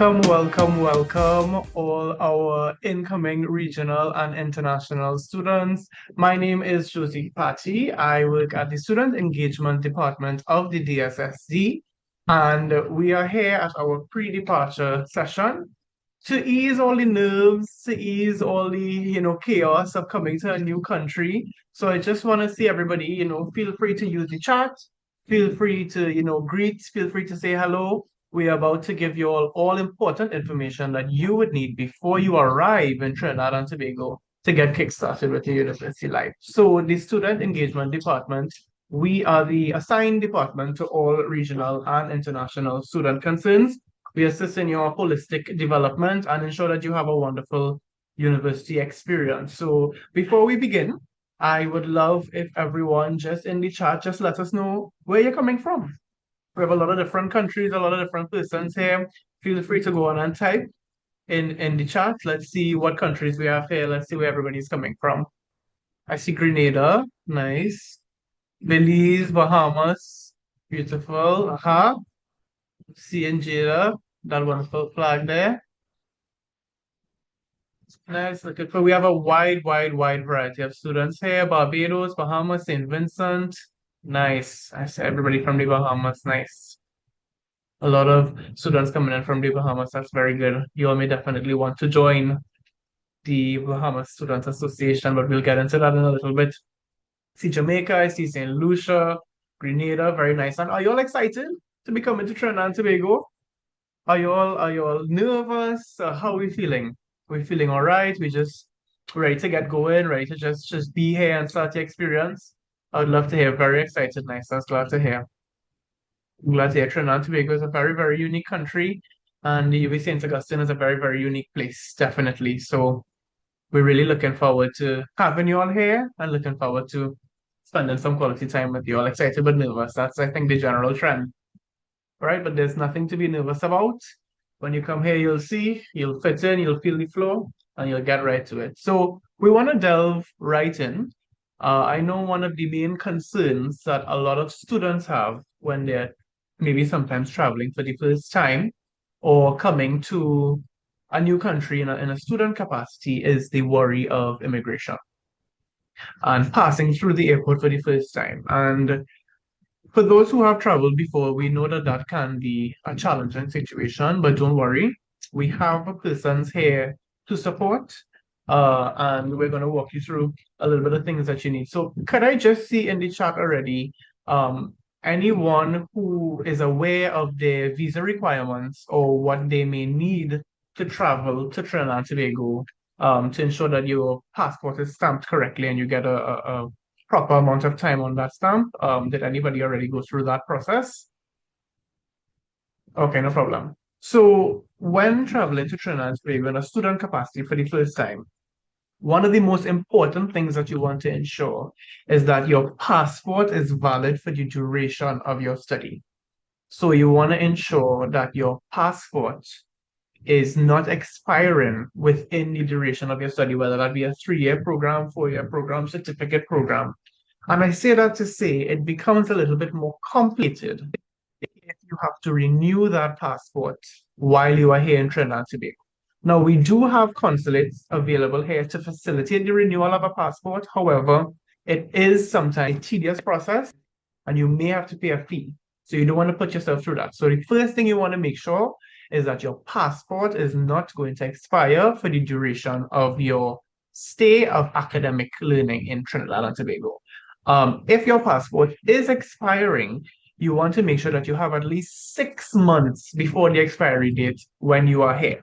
Welcome, all our incoming regional and international students. My name is Josie Patty. I work at the Student Engagement Department of the DSSD, and we are here at our pre-departure session to ease all the nerves, to ease all the, chaos of coming to a new country. So I just want to see everybody, feel free to use the chat, feel free to, greet, feel free to say hello. We are about to give you all important information that you would need before you arrive in Trinidad and Tobago to get kickstarted with your university life. So the Student Engagement Department, we are the assigned department to all regional and international student concerns. We assist in your holistic development and ensure that you have a wonderful university experience. So before we begin, I would love if everyone just in the chat just let us know where you're coming from. We have a lot of different countries, a lot of different persons here. Feel free to go on and type in the chat. Let's see what countries we have here. Let's see where everybody's coming from. I see Grenada, nice. Belize, Bahamas, beautiful. See in Jeddah, that wonderful flag there. Nice, look at, we have a wide variety of students here. Barbados, Bahamas, St. Vincent. Nice. I see everybody from the Bahamas. Nice. A lot of students coming in from the Bahamas. That's very good. You all may definitely want to join the Bahamas Students Association, but we'll get into that in a little bit. See Jamaica, I see St. Lucia, Grenada, very nice. And are you all excited to be coming to Trinidad and Tobago? Are you all nervous? How are we feeling? We're feeling all right. We just ready to get going, ready to just be here and start the experience. I would love to hear. Very excited, nice. That's glad to hear. I'm glad to hear Trinidad and Tobago is a very unique country, and the UB St. Augustine is a very unique place, definitely. So we're really looking forward to having you all here and looking forward to spending some quality time with you all. Excited but nervous. That's, I think, the general trend, right? But there's nothing to be nervous about. When you come here, you'll see, you'll fit in, you'll feel the flow, and you'll get right to it. So we want to delve right in. I know one of the main concerns that a lot of students have when they're maybe sometimes traveling for the first time or coming to a new country in a student capacity is the worry of immigration and passing through the airport for the first time. And for those who have traveled before, we know that that can be a challenging situation, but don't worry. We have persons here to support, and we're going to walk you through a little bit of things that you need. So could I just see in the chat already, anyone who is aware of their visa requirements or what they may need to travel to Trinidad and Tobago, to ensure that your passport is stamped correctly and you get a proper amount of time on that stamp. Did anybody already go through that process? Okay, no problem. So when traveling to Trinidad and Tobago in a student capacity for the first time, one of the most important things that you want to ensure is that your passport is valid for the duration of your study. So you want to ensure that your passport is not expiring within the duration of your study, whether that be a 3-year program, 4-year program, certificate program. And I say that to say it becomes a little bit more complicated if you have to renew that passport while you are here in Trinidad and Tobago. Now, we do have consulates available here to facilitate the renewal of a passport. However, it is sometimes a tedious process and you may have to pay a fee. So you don't want to put yourself through that. So the first thing you want to make sure is that your passport is not going to expire for the duration of your stay of academic learning in Trinidad and Tobago. If your passport is expiring, you want to make sure that you have at least 6 months before the expiry date when you are here,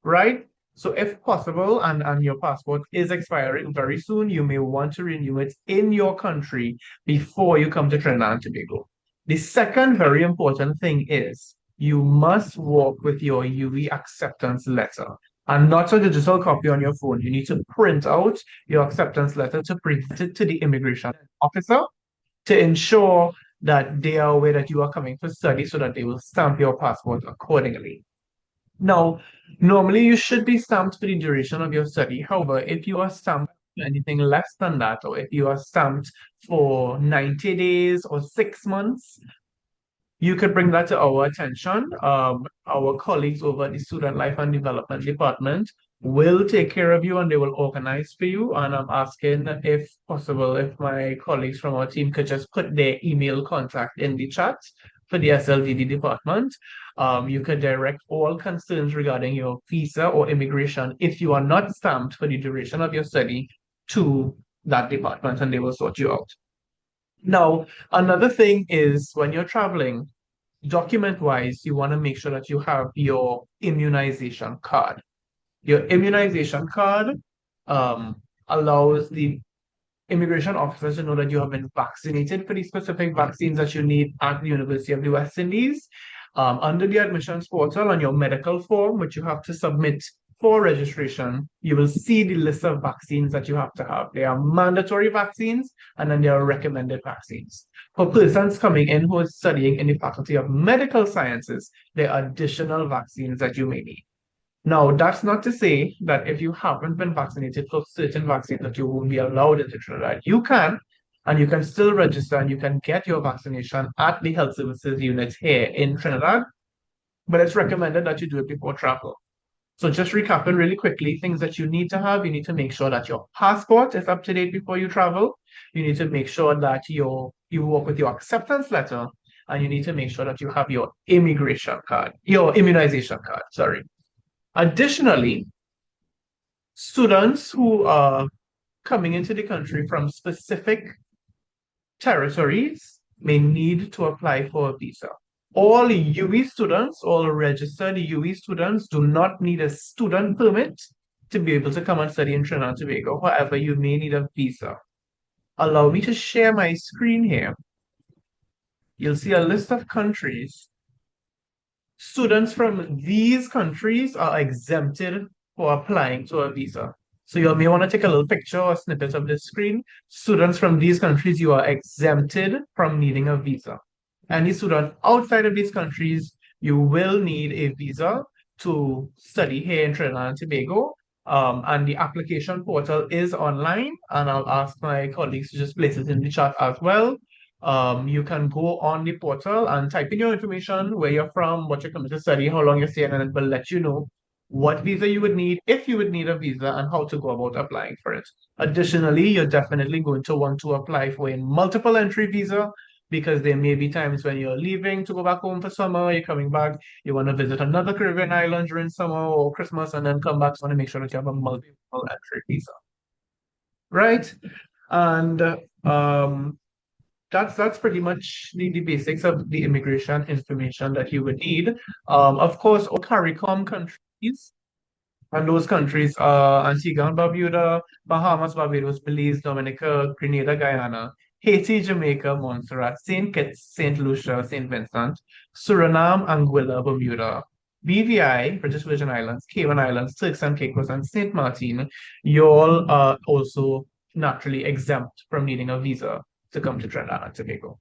right? So if possible, and your passport is expiring very soon, you may want to renew it in your country before you come to Trinidad and Tobago. The second very important thing is you must walk with your UWI acceptance letter and not a digital copy on your phone. You need to print out your acceptance letter to present it to the immigration officer to ensure that they are aware that you are coming for study so that they will stamp your passport accordingly. Now, normally you should be stamped for the duration of your study. However, if you are stamped for anything less than that, or if you are stamped for 90 days or 6 months, you could bring that to our attention. Our colleagues over at the Student Life and Development Department will take care of you and they will organize for you. And I'm asking if possible, if my colleagues from our team could just put their email contact in the chat for the SLDD department. You could direct all concerns regarding your visa or immigration if you are not stamped for the duration of your study to that department and they will sort you out. Now, another thing is when you're traveling, document wise, you want to make sure that you have your immunization card. Your immunization card allows the immigration officers to know that you have been vaccinated for the specific vaccines that you need at the University of the West Indies. Under the admissions portal on your medical form, which you have to submit for registration, you will see the list of vaccines that you have to have. There are mandatory vaccines and then there are recommended vaccines. For persons coming in who are studying in the Faculty of Medical Sciences, there are additional vaccines that you may need. Now, that's not to say that if you haven't been vaccinated for certain vaccines that you won't be allowed into Trinidad. You can, and you can still register and you can get your vaccination at the health services unit here in Trinidad, but it's recommended that you do it before travel. So just recapping really quickly, things that you need to have, you need to make sure that your passport is up to date before you travel. You need to make sure that you work with your acceptance letter, and you need to make sure that you have your immigration card, your immunization card, sorry. Additionally, students who are coming into the country from specific territories may need to apply for a visa. All UE students, all registered UE students do not need a student permit to be able to come and study in Trinidad and Tobago. However, you may need a visa. Allow me to share my screen here. You'll see a list of countries. Students from these countries are exempted for applying to a visa. So you may want to take a little picture or snippet of this screen. Students from these countries, you are exempted from needing a visa. Any student outside of these countries, you will need a visa to study here in Trinidad and Tobago. And the application portal is online, and I'll ask my colleagues to just place it in the chat as well. You can go on the portal and type in your information, where you're from, what you're coming to study, how long you're staying, and it will let you know what visa you would need, if you would need a visa, and how to go about applying for it. Additionally, you're definitely going to want to apply for a multiple entry visa because there may be times when you're leaving to go back home for summer, you're coming back, you want to visit another Caribbean island during summer or Christmas, and then come back. So you want to make sure that you have a multiple entry visa, right? And that's pretty much the basics of the immigration information that you would need. Of course, all CARICOM countries, and those countries are Antigua and Barbuda, Bahamas, Barbados, Belize, Dominica, Grenada, Guyana, Haiti, Jamaica, Montserrat, St. Kitts, St. Lucia, St. Vincent, Suriname, Anguilla, Bermuda, BVI, British Virgin Islands, Cayman Islands, Turks and Caicos, and St. Martin. You all are also naturally exempt from needing a visa to come to Trinidad and Tobago,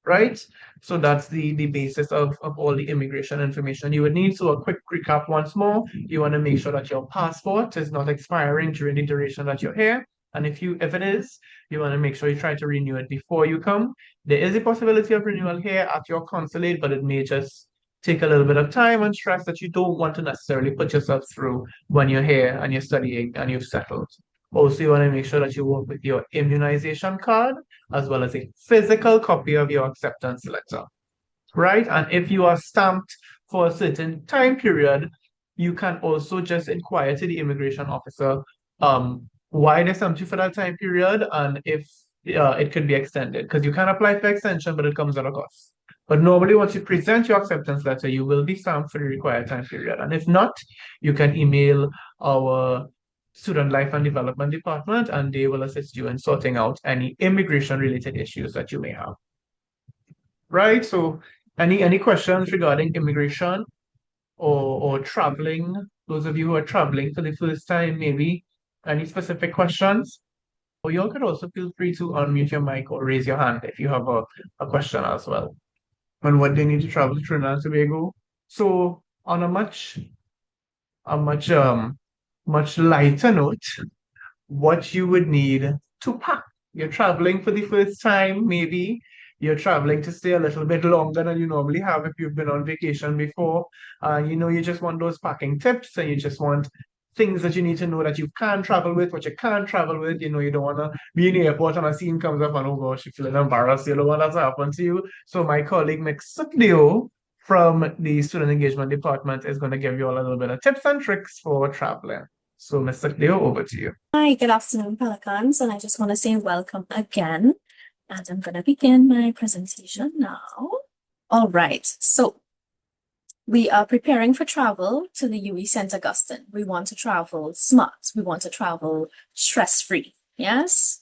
right? So that's the basis of all the immigration information you would need. So a quick recap once more. You want to make sure that your passport is not expiring during the duration that you're here. And if it is, you want to make sure you try to renew it before you come. There is a possibility of renewal here at your consulate, but it may just take a little bit of time and stress that you don't want to necessarily put yourself through when you're here and you're studying and you've settled. Also, you want to make sure that you work with your immunization card as well as a physical copy of your acceptance letter, right? And if you are stamped for a certain time period, you can also just inquire to the immigration officer why they stamped you for that time period and if it could be extended. Because you can apply for extension, but it comes at a cost. But normally, once you present your acceptance letter, you will be stamped for the required time period. And if not, you can email our Student Life and Development Department, and they will assist you in sorting out any immigration-related issues that you may have. Right? So, any questions regarding immigration or traveling? Those of you who are traveling for the first time, maybe any specific questions? Or you all could also feel free to unmute your mic or raise your hand if you have a question as well on what they need to travel to Trinidad and Tobago. So, on a much lighter note, what you would need to pack. You're traveling for the first time, maybe you're traveling to stay a little bit longer than you normally have if you've been on vacation before. You just want those packing tips and you just want things that you need to know that you can travel with, what you can't travel with. You don't want to be in the airport and a scene comes up and oh gosh, you're feeling embarrassed. You don't want that to happen to you. So my colleague Mixudio from the student engagement department is going to give you all a little bit of tips and tricks for traveling. So Mr. Cleo, over to you. Hi, good afternoon, Pelicans, and I just want to say welcome again. And I'm going to begin my presentation now. All right, so we are preparing for travel to the UE St. Augustine. We want to travel smart. We want to travel stress-free. Yes?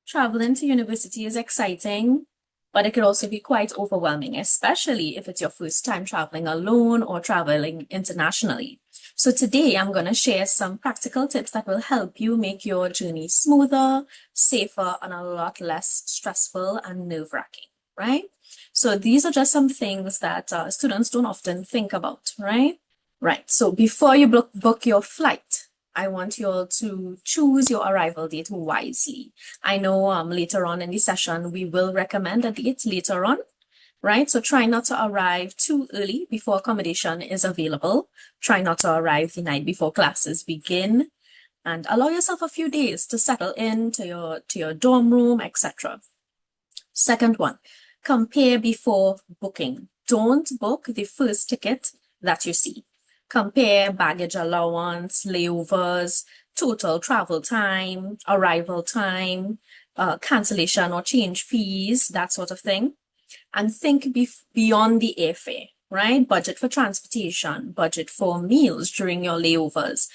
Traveling to university is exciting, but it could also be quite overwhelming, especially if it's your first time traveling alone or traveling internationally. So today I'm going to share some practical tips that will help you make your journey smoother, safer, and a lot less stressful and nerve-wracking, right? So these are just some things that students don't often think about, right? Right. So before you book your flight, I want you all to choose your arrival date wisely. I know later on in the session, we will recommend a date later on, right? So try not to arrive too early before accommodation is available. Try not to arrive the night before classes begin, and allow yourself a few days to settle into your dorm room, etc. Second one, compare before booking. Don't book the first ticket that you see. Compare baggage allowance, layovers, total travel time, arrival time, cancellation or change fees, that sort of thing. And think beyond the airfare, right? Budget for transportation, budget for meals during your layovers,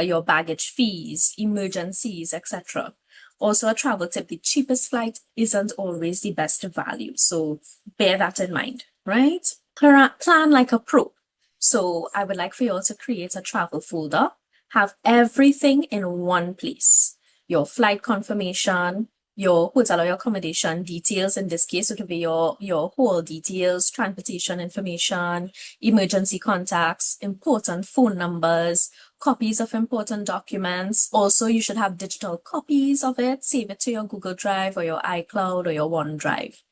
your baggage fees, emergencies, etc. Also, a travel tip, the cheapest flight isn't always the best value. So bear that in mind, right? Plan like a pro. So I would like for you all to create a travel folder, have everything in one place. Your flight confirmation, your hotel or your accommodation details. In this case, it will be your whole details, transportation information, emergency contacts, important phone numbers, copies of important documents. Also, you should have digital copies of it. Save it to your Google Drive or your iCloud or your OneDrive.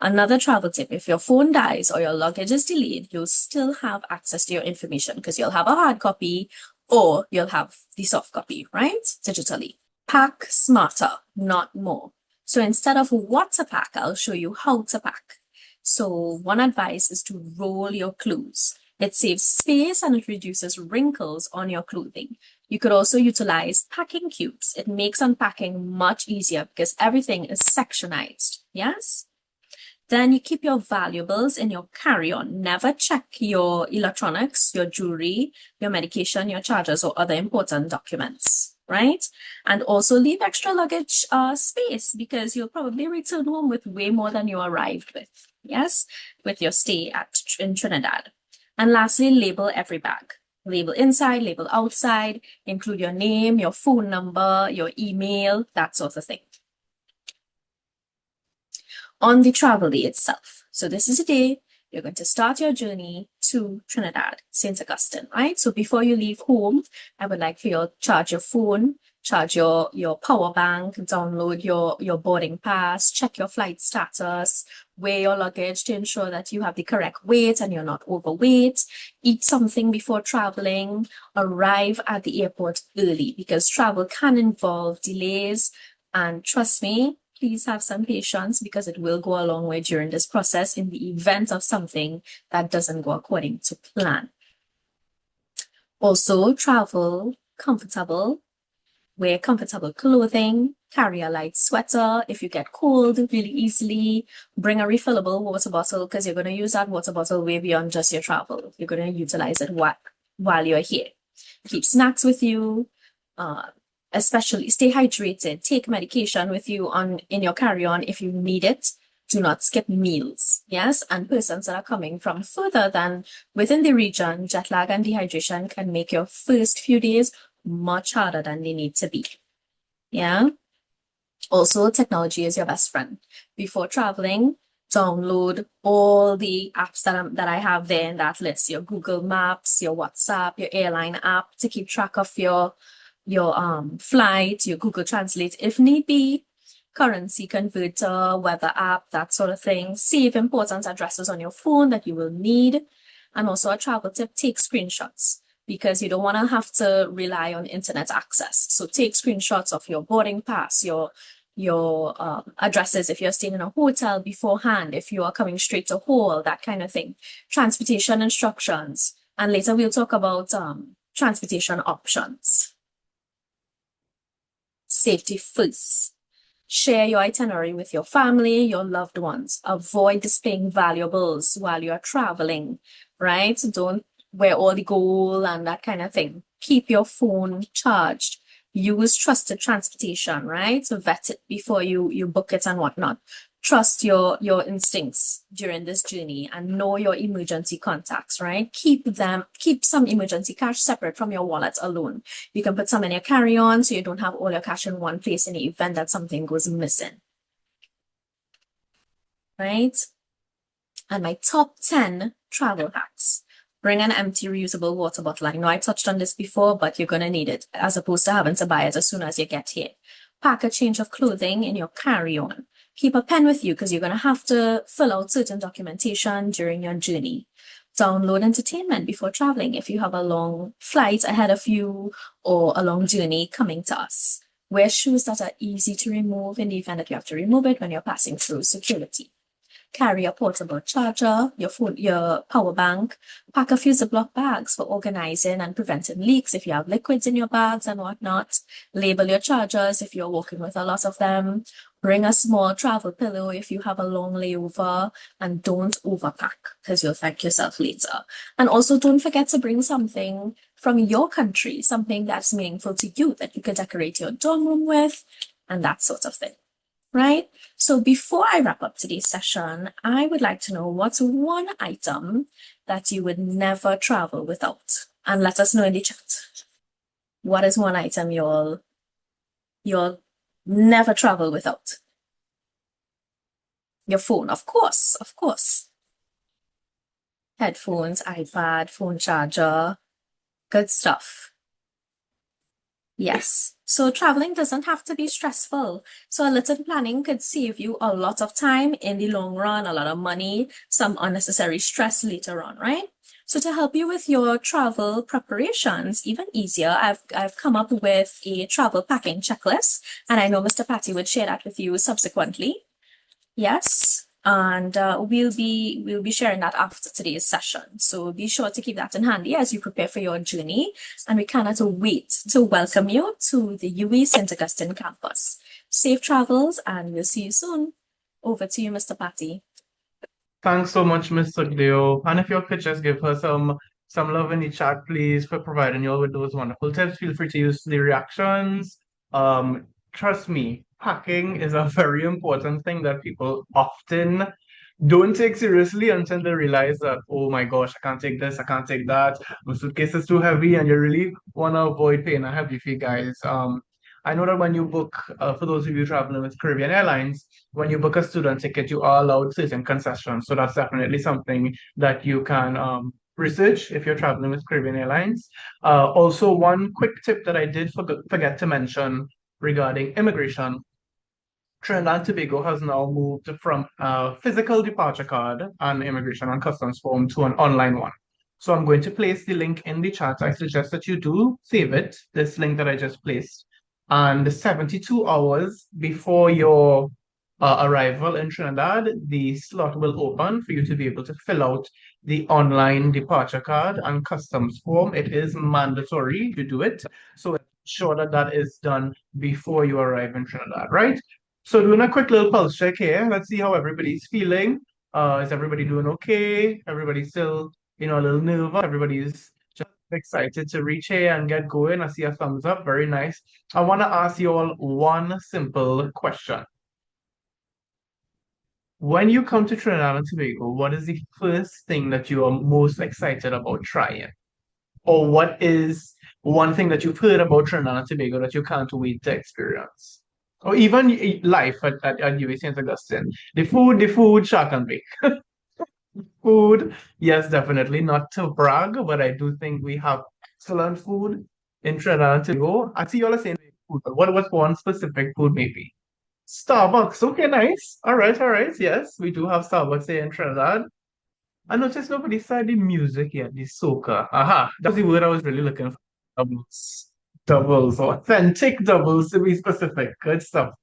Another travel tip, if your phone dies or your luggage is delayed, you'll still have access to your information because you'll have a hard copy or you'll have the soft copy, right? Digitally. Pack smarter, not more. So instead of what to pack, I'll show you how to pack. So one advice is to roll your clothes. It saves space and it reduces wrinkles on your clothing. You could also utilize packing cubes. It makes unpacking much easier because everything is sectionized. Yes? Then you keep your valuables in your carry-on. Never check your electronics, your jewelry, your medication, your chargers, or other important documents, right? And also leave extra luggage space because you'll probably return home with way more than you arrived with, yes, with your stay in Trinidad. And lastly, label every bag. Label inside, label outside, include your name, your phone number, your email, that sort of thing. On the travel day itself. So this is the day you're going to start your journey to Trinidad, St. Augustine, right? So before you leave home, I would like for you to charge your phone, charge your power bank, download your boarding pass, check your flight status, weigh your luggage to ensure that you have the correct weight and you're not overweight, eat something before traveling, arrive at the airport early because travel can involve delays. And trust me, please have some patience because it will go a long way during this process in the event of something that doesn't go according to plan. Also, travel comfortable, wear comfortable clothing, carry a light sweater if you get cold really easily, bring a refillable water bottle because you're going to use that water bottle way beyond just your travel. You're going to utilize it while you're here. Keep snacks with you. Especially stay hydrated, take medication with you in your carry-on if you need it. Do not skip meals. Yes, and persons that are coming from further than within the region, jet lag and dehydration can make your first few days much harder than they need to be. Yeah. Also, technology is your best friend. Before traveling, download all the apps that I have there in that list. Your Google Maps, your WhatsApp, your airline app to keep track of your flight, your Google Translate if need be. currency converter, weather app, that sort of thing. Save important addresses on your phone that you will need. And also a travel tip, take screenshots because you don't want to have to rely on internet access. So take screenshots of your boarding pass, your addresses if you're staying in a hotel beforehand, if you are coming straight to Hall, that kind of thing. Transportation instructions. And later we'll talk about transportation options. Safety first. Share your itinerary with your family, your loved ones. Avoid displaying valuables while you're traveling, right? Don't wear all the gold and that kind of thing. Keep your phone charged. Use trusted transportation, right? So vet it before you book it and whatnot. Trust your instincts during this journey and know your emergency contacts, right? Keep some emergency cash separate from your wallet alone. You can put some in your carry-on so you don't have all your cash in one place in the event that something goes missing, right? And my top 10 travel hacks. Bring an empty reusable water bottle. I know I touched on this before, but you're going to need it as opposed to having to buy it as soon as you get here. Pack a change of clothing in your carry-on. Keep a pen with you because you're going to have to fill out certain documentation during your journey. Download entertainment before traveling if you have a long flight ahead of you or a long journey coming to us. Wear shoes that are easy to remove in the event that you have to remove it when you're passing through security. Carry a portable charger, your phone, your power bank. Pack a few Ziploc bags for organizing and preventing leaks if you have liquids in your bags and whatnot. Label your chargers if you're walking with a lot of them. Bring a small travel pillow if you have a long layover, and don't overpack because you'll thank yourself later. And also don't forget to bring something from your country, something that's meaningful to you that you could decorate your dorm room with and that sort of thing. Right? So before I wrap up today's session, I would like to know what's one item that you would never travel without? And let us know in the chat. What is one item you'll never travel without? Your phone, of course, of course. Headphones, iPad, phone charger, good stuff. Yes. So traveling doesn't have to be stressful. So a little planning could save you a lot of time in the long run, a lot of money, some unnecessary stress later on, right? So to help you with your travel preparations even easier, I've come up with a travel packing checklist, and I know Mr. Patty would share that with you subsequently. Yes. And we'll be sharing that after today's session. So be sure to keep that in handy as you prepare for your journey. And we cannot wait to welcome you to the UWI St. Augustine campus. Safe travels, and we'll see you soon. Over to you, Mr. Patty. Thanks so much, Mr. Cleo. And if you could just give her some love in the chat, please, for providing you all with those wonderful tips. Feel free to use the reactions. Trust me, packing is a very important thing that people often don't take seriously until they realize that, oh my gosh, I can't take this, I can't take that. My suitcase is too heavy, and you really want to avoid paying a heavy fee, guys. I know that when you book, for those of you traveling with Caribbean Airlines, when you book a student ticket, you are allowed certain concessions. So that's definitely something that you can research if you're traveling with Caribbean Airlines. Also, one quick tip that I did forget to mention regarding immigration. Trinidad and Tobago has now moved from a physical departure card and immigration and customs form to an online one. So I'm going to place the link in the chat. I suggest that you do save it, this link that I just placed. And 72 hours before your arrival in Trinidad, the slot will open for you to be able to fill out the online departure card and customs form. It is mandatory to do it. So ensure that that is done before you arrive in Trinidad, right? So doing a quick little pulse check here. Let's see how everybody's feeling. Is everybody doing okay? Everybody's still, a little nervous. Everybody's just excited to reach here and get going. I see a thumbs up. Very nice. I want to ask you all one simple question. When you come to Trinidad and Tobago, what is the first thing that you are most excited about trying? Or what is one thing that you've heard about Trinidad and Tobago that you can't wait to experience? Or even life at UWI St. Augustine. The food, shark and bake. Food, yes, definitely. Not to brag, but I do think we have excellent food in Trinidad and Tobago. I see y'all are saying food, but what was one specific food maybe? Starbucks. Okay, nice. All right, all right. Yes, we do have Starbucks here in Trinidad. I noticed nobody said the music yet, the soca. Aha, that was the word I was really looking for. Doubles. Doubles, authentic doubles to be specific. Good stuff.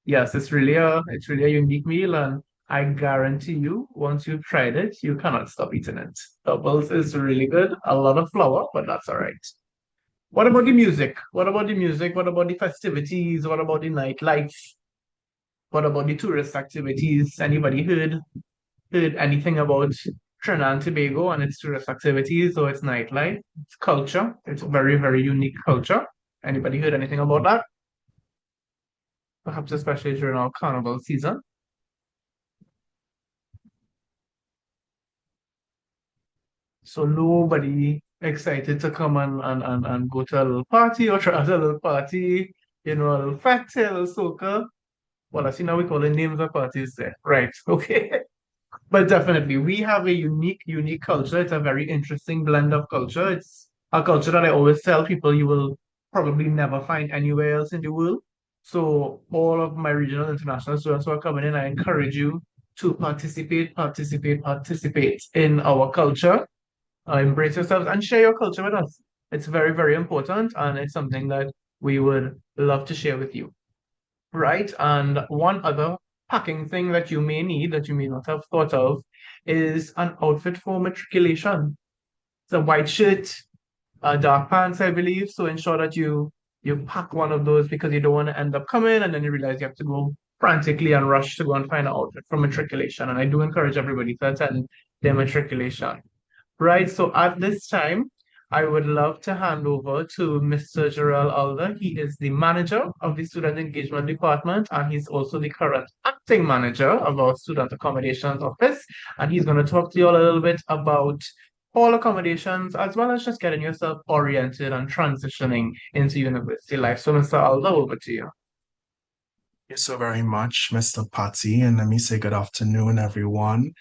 Yes, it's really a unique meal, and I guarantee you, once you've tried it, you cannot stop eating it. Doubles is really good. A lot of flour, but that's all right. What about the music? What about the music? What about the festivities? What about the nightlife? What about the tourist activities? Anybody heard anything about Trinidad and Tobago and its tourist activities or its nightlife, its culture? It's a very, very unique culture. Anybody heard anything about that? Perhaps especially during our carnival season. So nobody excited to come and go to a little party or try out a little party, a little fete, a little soca. Well, I see now we call it names of parties there. Right. Okay. But definitely, we have a unique culture. It's a very interesting blend of culture. It's a culture that I always tell people you will probably never find anywhere else in the world. So all of my regional and international students who are coming in, I encourage you to participate in our culture. Embrace yourselves and share your culture with us. It's very, very important, and it's something that we would love to share with you. Right? And one other packing thing that you may need that you may not have thought of is an outfit for matriculation. It's a white shirt, dark pants, I believe. So ensure that you pack one of those because you don't want to end up coming and then you realize you have to go frantically and rush to go and find an outfit for matriculation. And I do encourage everybody to attend their matriculation. Right, so at this time, I would love to hand over to Mr. Jarrell Alder. He is the manager of the Student Engagement Department, and he's also the current acting manager of our Student Accommodations Office. And he's going to talk to you all a little bit about all accommodations, as well as just getting yourself oriented and transitioning into university life. So, Mr. Alder, over to you. Thank you so very much, Mr. Patty, and let me say good afternoon, everyone.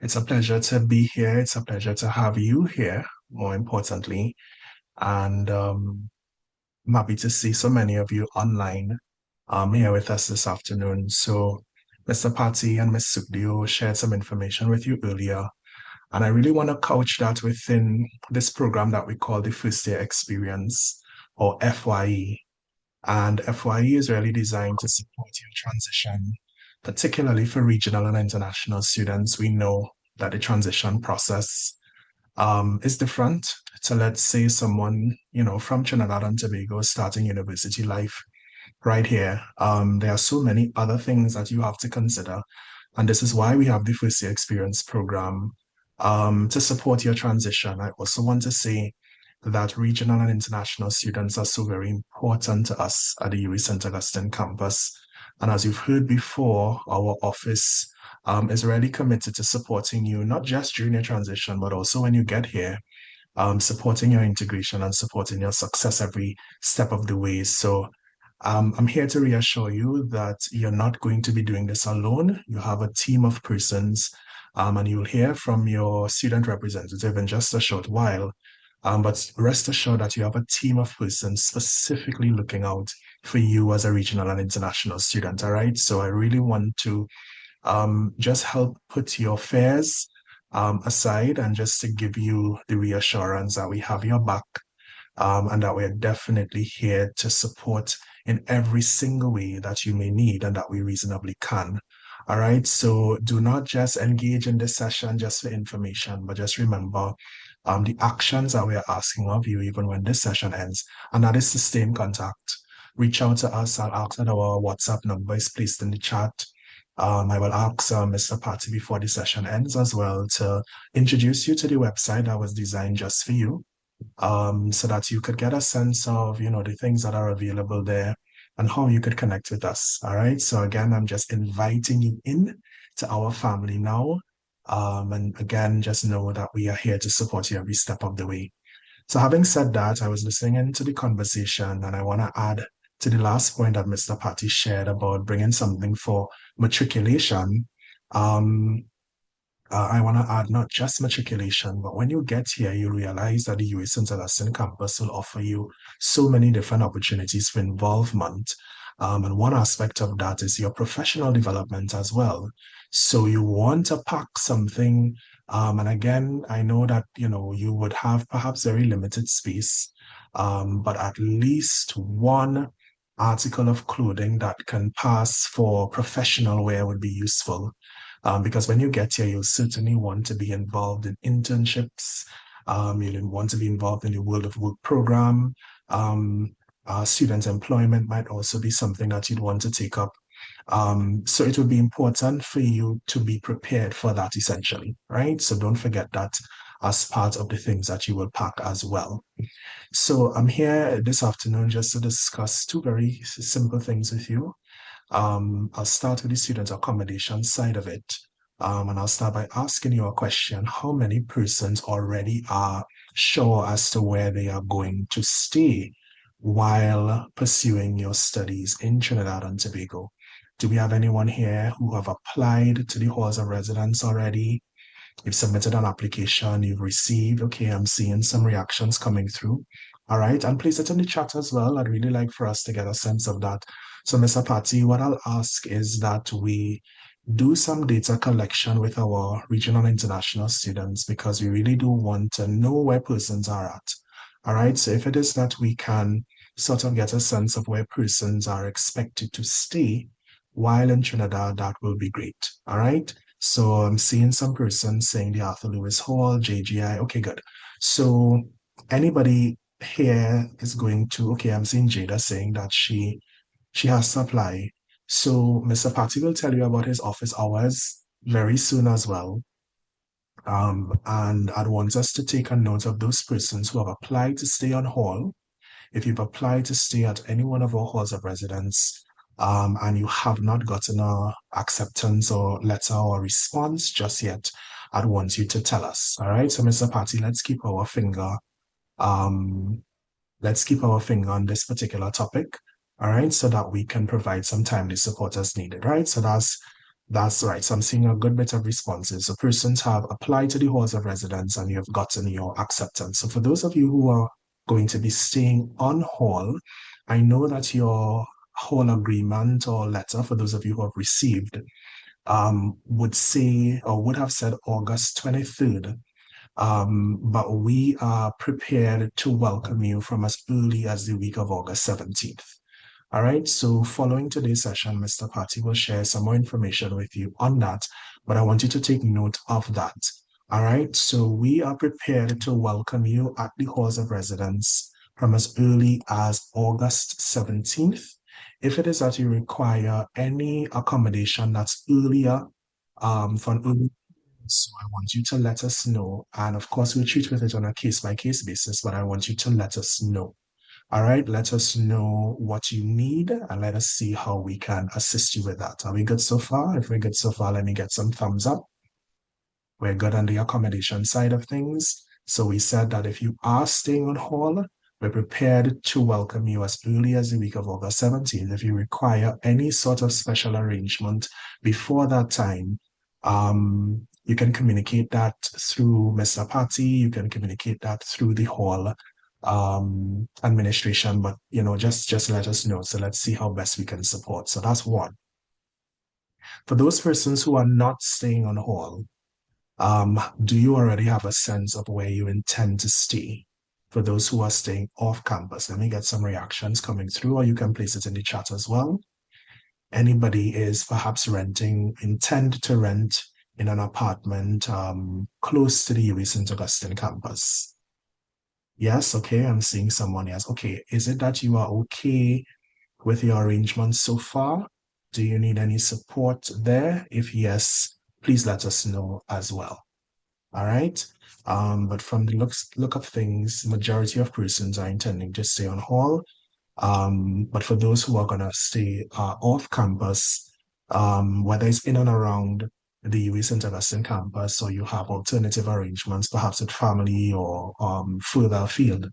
It's a pleasure to be here. It's a pleasure to have you here, more importantly. And I'm happy to see so many of you online here with us this afternoon. So, Mr. Patty and Ms. Sukdio shared some information with you earlier, and I really want to couch that within this program that we call the First Year Experience, or FYE. And FYE is really designed to support your transition, particularly for regional and international students. We know that the transition process is different to, let's say, someone, from Trinidad and Tobago starting university life right here. There are so many other things that you have to consider. And this is why we have the First Year Experience program to support your transition. I also want to say that regional and international students are so very important to us at the UWI St. Augustine Campus. And as you've heard before, our office is really committed to supporting you, not just during your transition, but also when you get here, supporting your integration and supporting your success every step of the way. So I'm here to reassure you that you're not going to be doing this alone. You have a team of persons, and you'll hear from your student representative in just a short while. But rest assured that you have a team of persons specifically looking out for you as a regional and international student. All right. So I really want to just help put your fears aside and just to give you the reassurance that we have your back and that we're definitely here to support in every single way that you may need and that we reasonably can. All right, so do not just engage in this session just for information, but just remember the actions that we are asking of you even when this session ends, and that is to stay in contact. Reach out to us. I'll ask that our WhatsApp number is placed in the chat. I will ask Mr. Patty before the session ends as well to introduce you to the website that was designed just for you, so that you could get a sense of, the things that are available there and how you could connect with us. All right. So again, I'm just inviting you in to our family now. And again, just know that we are here to support you every step of the way. So having said that, I was listening into the conversation and I want to add to the last point that Mr. Patty shared about bringing something for matriculation. I want to add not just matriculation, but when you get here, you realize that the UWI St. Augustine campus will offer you so many different opportunities for involvement. And one aspect of that is your professional development as well. So you want to pack something. And again, I know that, you would have perhaps very limited space, but at least one article of clothing that can pass for professional wear would be useful. Because when you get here, you'll certainly want to be involved in internships. You'll want to be involved in the World of Work program. Student employment might also be something that you'd want to take up. So it would be important for you to be prepared for that essentially, right? So don't forget that as part of the things that you will pack as well. So I'm here this afternoon just to discuss two very simple things with you. I'll start with the student accommodation side of it. And I'll start by asking you a question. How many persons already are sure as to where they are going to stay while pursuing your studies in Trinidad and Tobago? Do we have anyone here who have applied to the halls of residence already? You've submitted an application, you've received, okay, I'm seeing some reactions coming through. All right, and please it in the chat as well. I'd really like for us to get a sense of that. So, Mr. Patty, what I'll ask is that we do some data collection with our regional and international students because we really do want to know where persons are at. All right, so if it is that we can sort of get a sense of where persons are expected to stay while in Trinidad, that will be great. All right. So I'm seeing some person saying the Arthur Lewis Hall, JGI. Okay, good. So anybody here is going to, okay, I'm seeing Jada saying that she has to apply. So Mr. Patty will tell you about his office hours very soon as well. And I'd want us to take a note of those persons who have applied to stay on hall. If you've applied to stay at any one of our halls of residence, and you have not gotten a acceptance or letter or response just yet, I'd want you to tell us. All right. So, Mr. Patty, um, let's keep our finger on this particular topic. All right, so that we can provide some timely support as needed. Right. So that's right. So I'm seeing a good bit of responses. So persons have applied to the halls of residence and you have gotten your acceptance. So for those of you who are going to be staying on hall, I know that your hall agreement or letter, for those of you who have received, would say or would have said August 23rd. But we are prepared to welcome you from as early as the week of August 17th. All right, so following today's session, Mr. Patty will share some more information with you on that, but I want you to take note of that. All right, so we are prepared to welcome you at the halls of residence from as early as August 17th. If it is that you require any accommodation that's earlier, for an early, so I want you to let us know. And of course, we'll treat with it on a case-by-case basis, but I want you to let us know. All right, let us know what you need and let us see how we can assist you with that. Are we good so far? If we're good so far, let me get some thumbs up. We're good on the accommodation side of things. So we said that if you are staying on hall, we're prepared to welcome you as early as the week of August 17th. If you require any sort of special arrangement before that time, you can communicate that through Mr. Patty, you can communicate that through the hall administration, but just let us know. So let's see how best we can support. So that's one. For those persons who are not staying on hall, do you already have a sense of where you intend to stay? For those who are staying off campus, let me get some reactions coming through, or you can place it in the chat as well. Anybody is perhaps intend to rent in an apartment close to the UWI St. Augustine campus? Yes, okay, I'm seeing someone. Yes, okay. Is it that you are okay with your arrangements so far? Do you need any support there? If yes, please let us know as well. All right. But from the look of things, majority of persons are intending to stay on hall. But for those who are gonna stay off campus, whether it's in and around the UWI St. Augustine campus, or you have alternative arrangements, perhaps with family or further afield,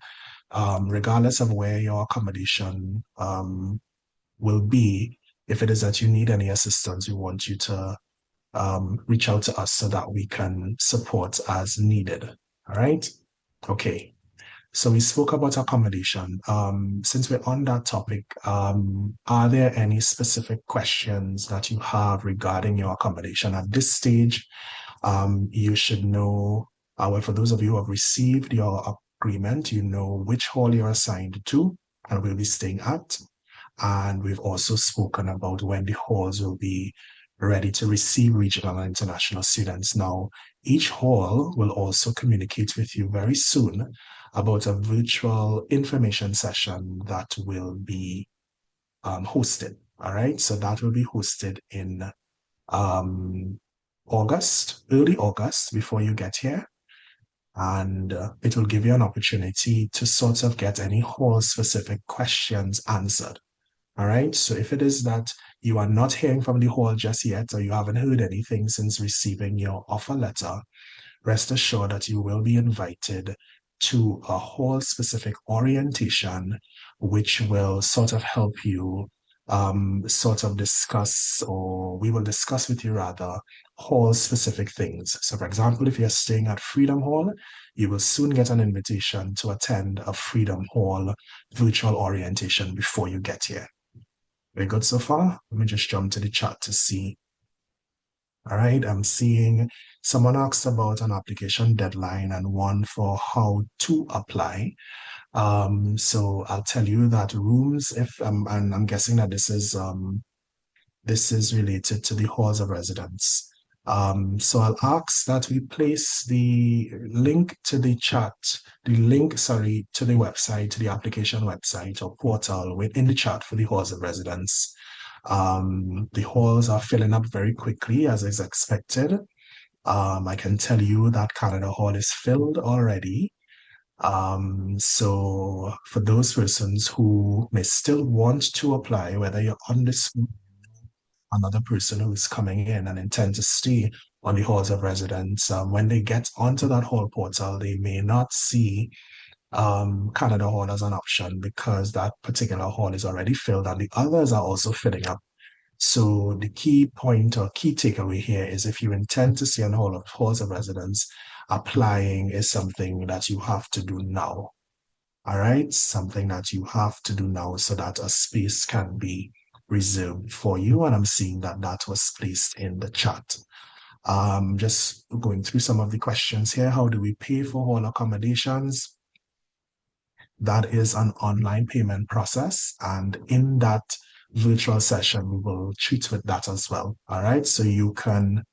regardless of where your accommodation will be, if it is that you need any assistance, we want you to reach out to us so that we can support as needed. All right? Okay. So we spoke about accommodation. Since we're on that topic, are there any specific questions that you have regarding your accommodation at this stage? You should know, well, for those of you who have received your agreement, you know which hall you're assigned to and will be staying at. And we've also spoken about when the halls will be ready to receive regional and international students. Now, each hall will also communicate with you very soon about a virtual information session that will be hosted. All right, so that will be hosted in August, early August, before you get here. And it will give you an opportunity to sort of get any hall specific questions answered. All right. So if it is that you are not hearing from the hall just yet, or you haven't heard anything since receiving your offer letter, rest assured that you will be invited to a hall specific orientation, which will sort of help you sort of discuss, or we will discuss with you rather, hall specific things. So for example, if you're staying at Freedom Hall, you will soon get an invitation to attend a Freedom Hall virtual orientation before you get here. Very good so far. Let me just jump to the chat to see. All right, I'm seeing someone asked about an application deadline and one for how to apply. So I'll tell you that rooms, if and I'm guessing that this is related to the halls of residence. So I'll ask that we place the link to the chat, sorry, to the website, to the application website or portal within the chat for the halls of residence. The halls are filling up very quickly as is expected. I can tell you that Canada Hall is filled already. So for those persons who may still want to apply, whether you're on this another person who is coming in and intend to stay on the halls of residence, when they get onto that hall portal, they may not see Canada Hall as an option because that particular hall is already filled and the others are also filling up. So the key point or key takeaway here is if you intend to stay on halls of residence, applying is something that you have to do now. All right, something that you have to do now so that a space can be reserved for you. And I'm seeing that that was placed in the chat. Just going through some of the questions here. How do we pay for hall accommodations? That is an online payment process. And in that virtual session, we will treat with that as well. All right, so you can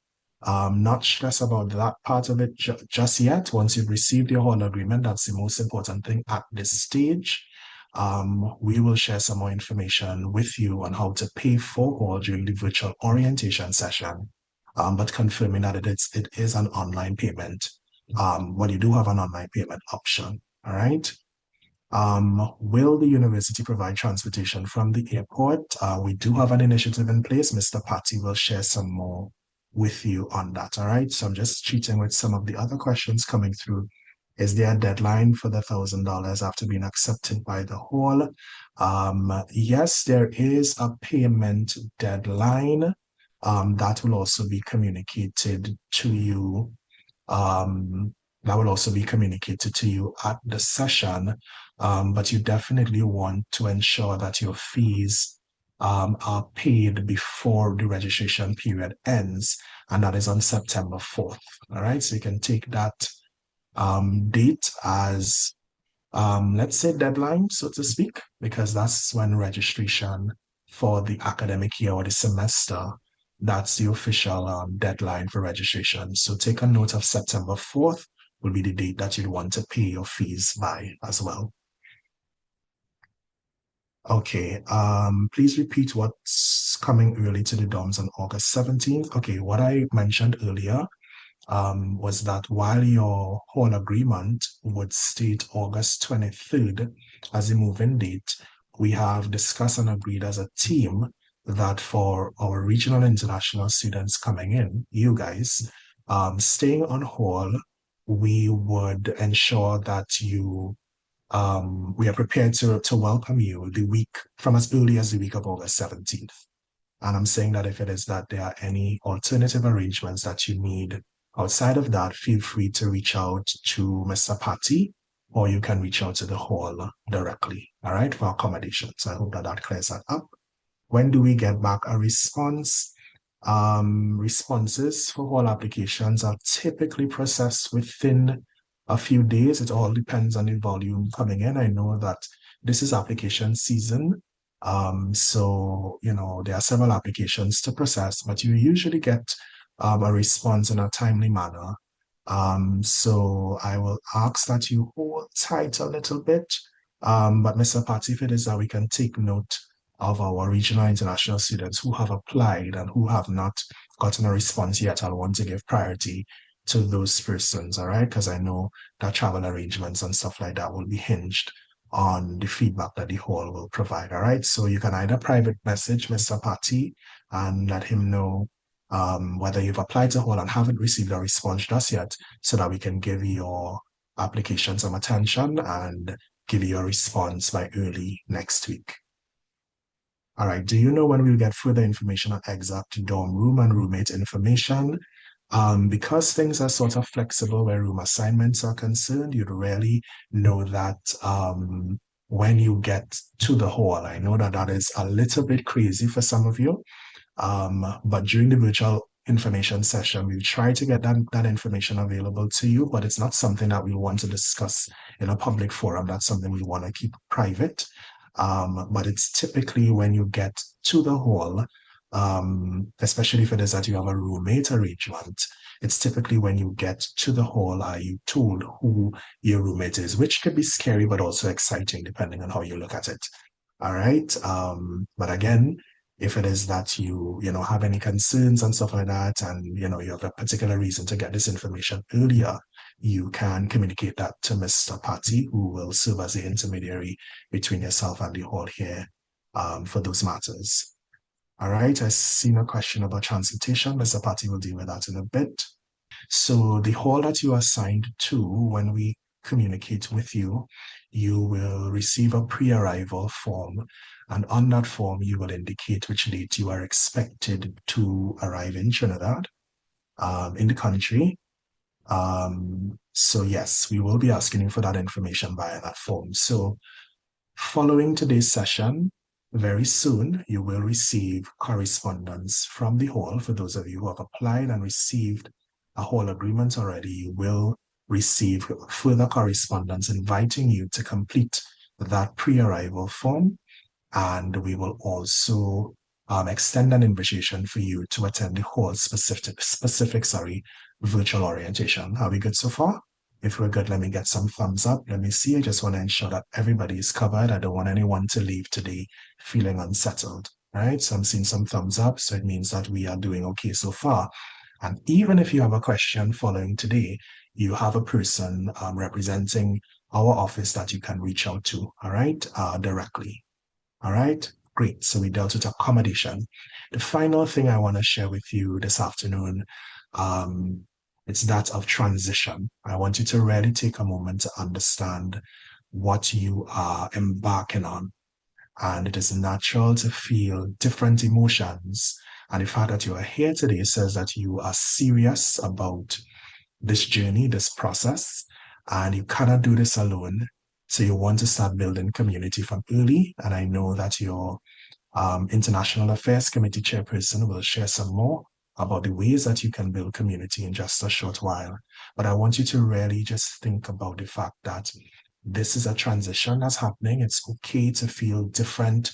not stress about that part of it just yet. Once you've received your hall agreement, that's the most important thing at this stage. We will share some more information with you on how to pay for hall during the virtual orientation session, but confirming that it is an online payment. Well, you do have an online payment option, all right? Will the university provide transportation from the airport? We do have an initiative in place. Mr. Patty will share some more with you on that, all right? So I'm just cheating with some of the other questions coming through. Is there a deadline for the $1,000 after being accepted by the hall? Yes, there is a payment deadline that will also be communicated to you. That will also be communicated to you at the session, but you definitely want to ensure that your fees are paid before the registration period ends, and that is on September 4th. All right, so you can take that date as, let's say, deadline, so to speak, because that's when registration for the academic year or the semester, that's the official deadline for registration. So take a note of September 4th will be the date that you'd want to pay your fees by as well. Okay, please repeat what's coming early to the dorms on August 17th. Okay, what I mentioned earlier was that while your hall agreement would state August 23rd as the move-in date, we have discussed and agreed as a team that for our regional international students coming in, you guys, staying on hall, we would ensure that you we are prepared to welcome you the week from as early as the week of August 17th. And I'm saying that if it is that there are any alternative arrangements that you need outside of that, feel free to reach out to Mr. Patty or you can reach out to the hall directly, all right, for accommodations. I hope that that clears that up. When do we get back a response? Responses for hall applications are typically processed within a few days. It all depends on the volume coming in. I know that this is application season. So, there are several applications to process, but you usually get a response in a timely manner. So I will ask that you hold tight a little bit. But Mr. Patty, if it is that we can take note of our regional international students who have applied and who have not gotten a response yet, I'll want to give priority to those persons, all right? Because I know that travel arrangements and stuff like that will be hinged on the feedback that the hall will provide, all right? So you can either private message Mr. Patty and let him know whether you've applied to hall and haven't received a response just yet, so that we can give your application some attention and give you a response by early next week. All right, do you know when we'll get further information on exact dorm room and roommate information? Because things are sort of flexible where room assignments are concerned, you'd really know that when you get to the hall. I know that that is a little bit crazy for some of you, but during the virtual information session, we'll try to get that information available to you, but it's not something that we want to discuss in a public forum. That's something we want to keep private. But it's typically when you get to the hall, especially if it is that you have a roommate arrangement, it's typically when you get to the hall, are you told who your roommate is, which could be scary, but also exciting, depending on how you look at it. All right. But again, if it is that you have any concerns and stuff like that, and you have a particular reason to get this information earlier, you can communicate that to Mr. Patty, who will serve as the intermediary between yourself and the hall here for those matters. All right, I see no question about transportation. Mr. Patty will deal with that in a bit. So the hall that you are assigned to, when we communicate with you, you will receive a pre-arrival form. And on that form, you will indicate which date you are expected to arrive in Trinidad, in the country. So yes, we will be asking you for that information via that form. So following today's session, very soon, you will receive correspondence from the hall. For those of you who have applied and received a hall agreement already, you will receive further correspondence inviting you to complete that pre-arrival form. And we will also extend an invitation for you to attend the hall specific virtual orientation. Are we good so far? If we're good, let me get some thumbs up. Let me see. I just want to ensure that everybody is covered. I don't want anyone to leave today feeling unsettled, right? So I'm seeing some thumbs up. So it means that we are doing okay so far. And even if you have a question following today, you have a person representing our office that you can reach out to, all right, directly. All right, great. So we dealt with accommodation. The final thing I want to share with you this afternoon, it's that of transition. I want you to really take a moment to understand what you are embarking on. And it is natural to feel different emotions. And the fact that you are here today says that you are serious about this journey, this process, and you cannot do this alone. So you want to start building community from early. And I know that your International Affairs Committee chairperson will share some more about the ways that you can build community in just a short while. But I want you to really just think about the fact that this is a transition that's happening. It's okay to feel different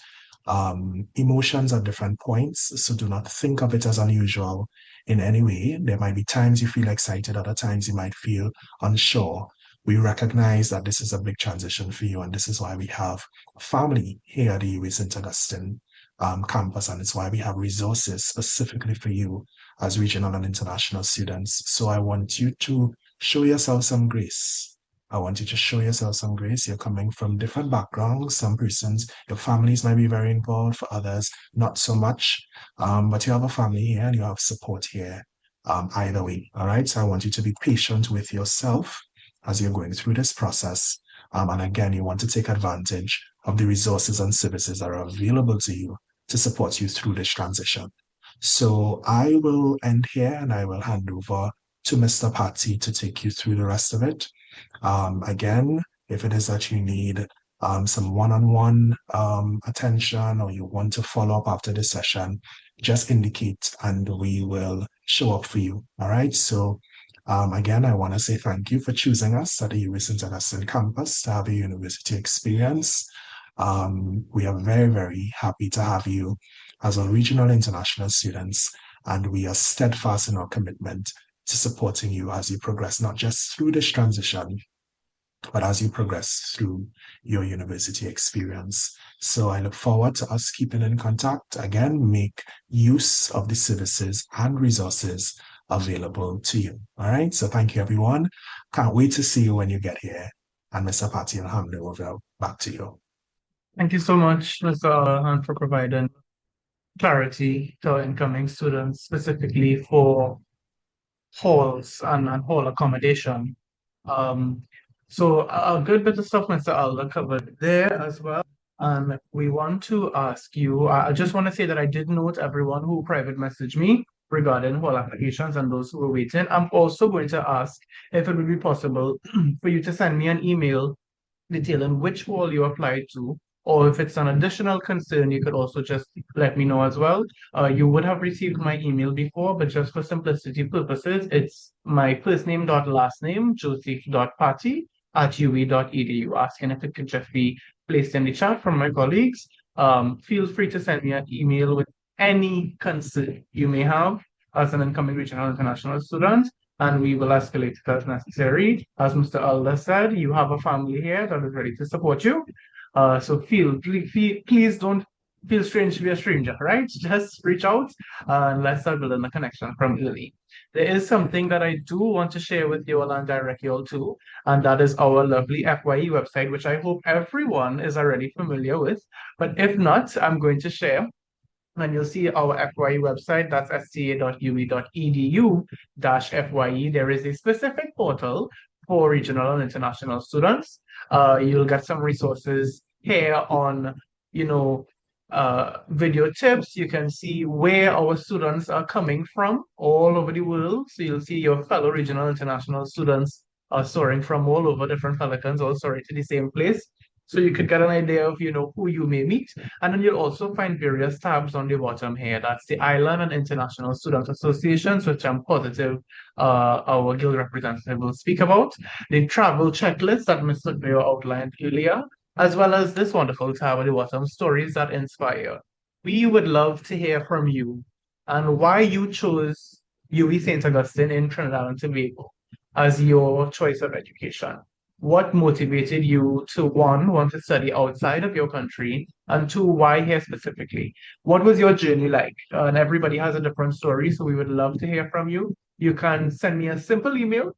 emotions at different points. So do not think of it as unusual in any way. There might be times you feel excited, other times you might feel unsure. We recognize that this is a big transition for you, and this is why we have family here at the UA St. Augustine campus, and it's why we have resources specifically for you as regional and international students. So I want you to show yourself some grace. I want you to show yourself some grace. You're coming from different backgrounds. Some persons, your families might be very involved, for others, not so much. But you have a family here and you have support here either way. All right. So I want you to be patient with yourself as you're going through this process. And again, you want to take advantage of the resources and services that are available to you to support you through this transition. So I will end here and I will hand over to Mr. Patty to take you through the rest of it. Again, If it is that you need some one-on-one attention or you want to follow up after the session, just indicate and we will show up for you. All right. So again, I want to say thank you for choosing us at the UWIS Augustine Campus to have a university experience. We are very, very happy to have you as our regional international students, and we are steadfast in our commitment to supporting you as you progress, not just through this transition, but as you progress through your university experience. So I look forward to us keeping in contact. Again, make use of the services and resources available to you. All right. So thank you, everyone. Can't wait to see you when you get here. And Mr. Patty, I'll hand it over back to you. Thank you so much, Mr. Allahan, for providing clarity to our incoming students, specifically for halls and hall accommodation. Um, so a good bit of stuff Mr. Alda covered there as well. And we want to ask you, I just want to say that I did note everyone who private messaged me regarding hall applications and those who were waiting. I'm also going to ask if it would be possible for you to send me an email detailing which hall you applied to, or if it's an additional concern, you could also just let me know as well. You would have received my email before, but just for simplicity purposes, it's my first name dot last name, joseph.patty@ue.edu, asking if it could just be placed in the chat from my colleagues. Feel free to send me an email with any concern you may have as an incoming regional international student, and we will escalate it as necessary. As Mr. Alda said, you have a family here that is ready to support you. So please don't feel strange to be a stranger, right? Just reach out and let's start building a connection from early. There is something that I do want to share with you all and direct you all to, and that is our lovely FYE website, which I hope everyone is already familiar with. But if not, I'm going to share, and you'll see our FYE website, that's sta.ue.edu-FYE. There is a specific portal for regional and international students. You'll get some resources here on, video tips. You can see where our students are coming from all over the world. So you'll see your fellow regional international students are soaring from all over, different pelicans, all soaring to the same place. So you could get an idea of, who you may meet. And then you'll also find various tabs on the bottom here. That's the Island and International Student Associations, which I'm positive our guild representative will speak about. The travel checklist that Mr. Mayo outlined earlier, as well as this wonderful tab at the bottom, stories that inspire. We would love to hear from you and why you chose UWI St. Augustine in Trinidad and Tobago as your choice of education. What motivated you to, one, want to study outside of your country, and two, why here specifically? What was your journey like? And everybody has a different story, so we would love to hear from you. You can send me a simple email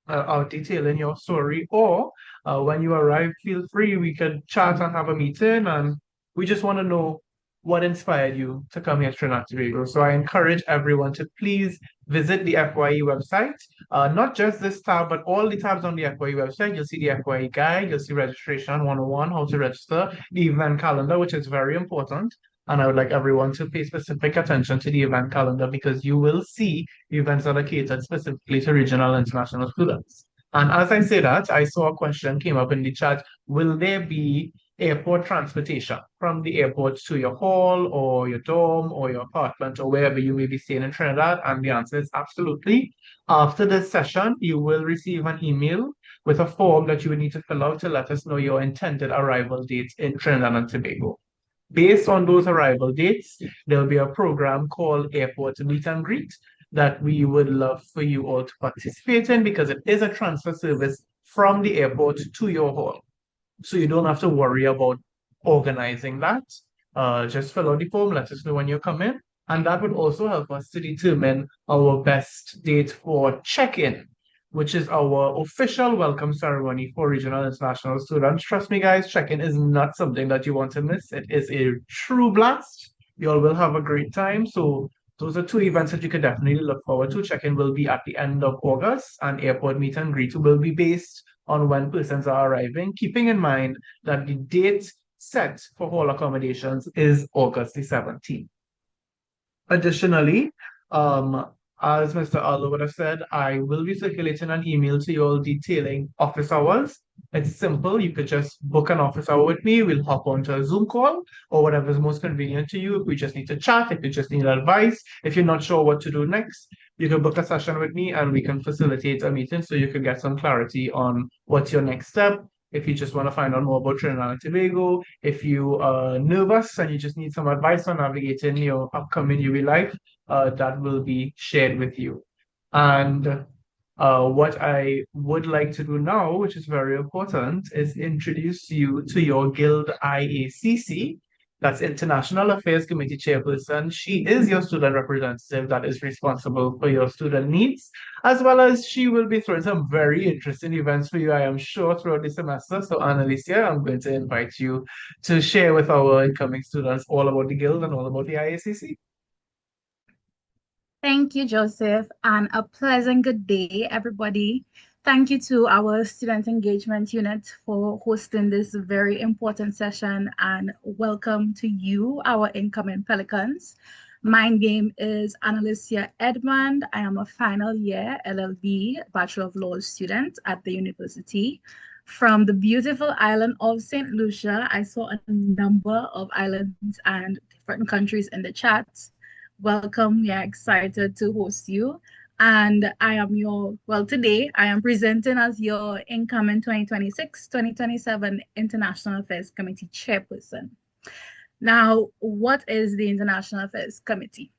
out detailing your story, or when you arrive, feel free, we could chat and have a meeting, and we just want to know what inspired you to come here to Trinidad and Tobago. So I encourage everyone to please visit the FYE website, not just this tab, but all the tabs on the FYE website. You'll see the FYE guide, you'll see registration 101, how to register, the event calendar, which is very important. And I would like everyone to pay specific attention to the event calendar because you will see events that are catered specifically to regional and international students. And as I say that, I saw a question came up in the chat. Will there be airport transportation from the airport to your hall or your dorm or your apartment or wherever you may be staying in Trinidad? And the answer is absolutely. After this session, you will receive an email with a form that you will need to fill out to let us know your intended arrival date in Trinidad and Tobago. Based on those arrival dates, there'll be a program called Airport Meet and Greet that we would love for you all to participate in because it is a transfer service from the airport to your hall. So you don't have to worry about organizing that. Just fill out the form, let us know when you come in, and that would also help us to determine our best date for check-in, which is our official welcome ceremony for regional and international students. Trust me, guys, check-in is not something that you want to miss. It is a true blast. You all will have a great time. So those are two events that you could definitely look forward to. Check-in will be at the end of August, and airport meet and greet will be based on when persons are arriving, keeping in mind that the date set for hall accommodations is August the 17th. Additionally, as Mr. Aldo would have said, I will be circulating an email to you all detailing office hours It's simple. You could just book an office hour with me. We'll hop onto a Zoom call or whatever is most convenient to you. If we just need to chat, if you just need advice, if you're not sure what to do next, you can book a session with me and we can facilitate a meeting so you can get some clarity on what's your next step. If you just want to find out more about Trinidad and Tobago, if you are nervous and you just need some advice on navigating your upcoming UB life, that will be shared with you. And what I would like to do now, which is very important, is introduce you to your Guild IACC. That's International Affairs Committee Chairperson. She is your student representative that is responsible for your student needs, as well as she will be throwing some very interesting events for you, I am sure, throughout the semester. So, Annalicia, I'm going to invite you to share with our incoming students all about the Guild and all about the IACC. Thank you, Joseph, and a pleasant good day, everybody. Thank you to our Student Engagement Unit for hosting this very important session, and welcome to you, our incoming Pelicans. My name is Annalicia Edmond. I am a final year LLB Bachelor of Laws student at the university. From the beautiful island of St. Lucia, I saw a number of islands and different countries in the chat. Welcome. We are excited to host you. And today I am presenting as your incoming 2026-2027 International Affairs Committee Chairperson. Now, what is the International Affairs Committee?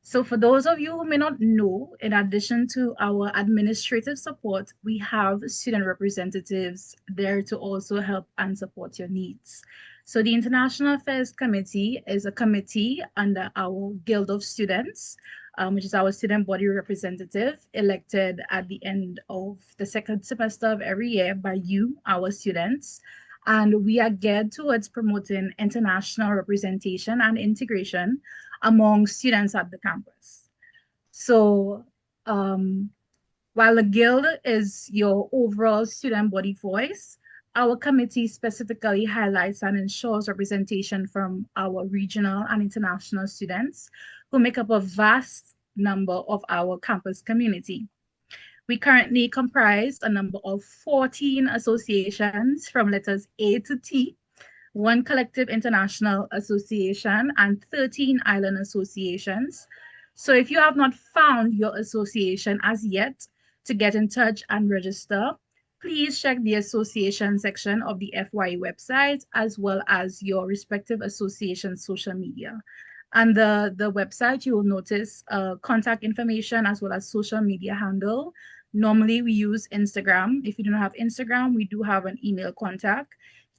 So for those of you who may not know, in addition to our administrative support, we have student representatives there to also help and support your needs. So the International Affairs Committee is a committee under our Guild of Students, which is our student body representative elected at the end of the second semester of every year by you, our students. And we are geared towards promoting international representation and integration among students at the campus. So while the Guild is your overall student body voice, our committee specifically highlights and ensures representation from our regional and international students who make up a vast number of our campus community. We currently comprise a number of 14 associations from letters A to T, one collective international association, and 13 island associations. So if you have not found your association as yet, to get in touch and register, please check the association section of the FYE website, as well as your respective association social media. And the website, you will notice contact information as well as social media handle. Normally we use Instagram. If you don't have Instagram, we do have an email contact.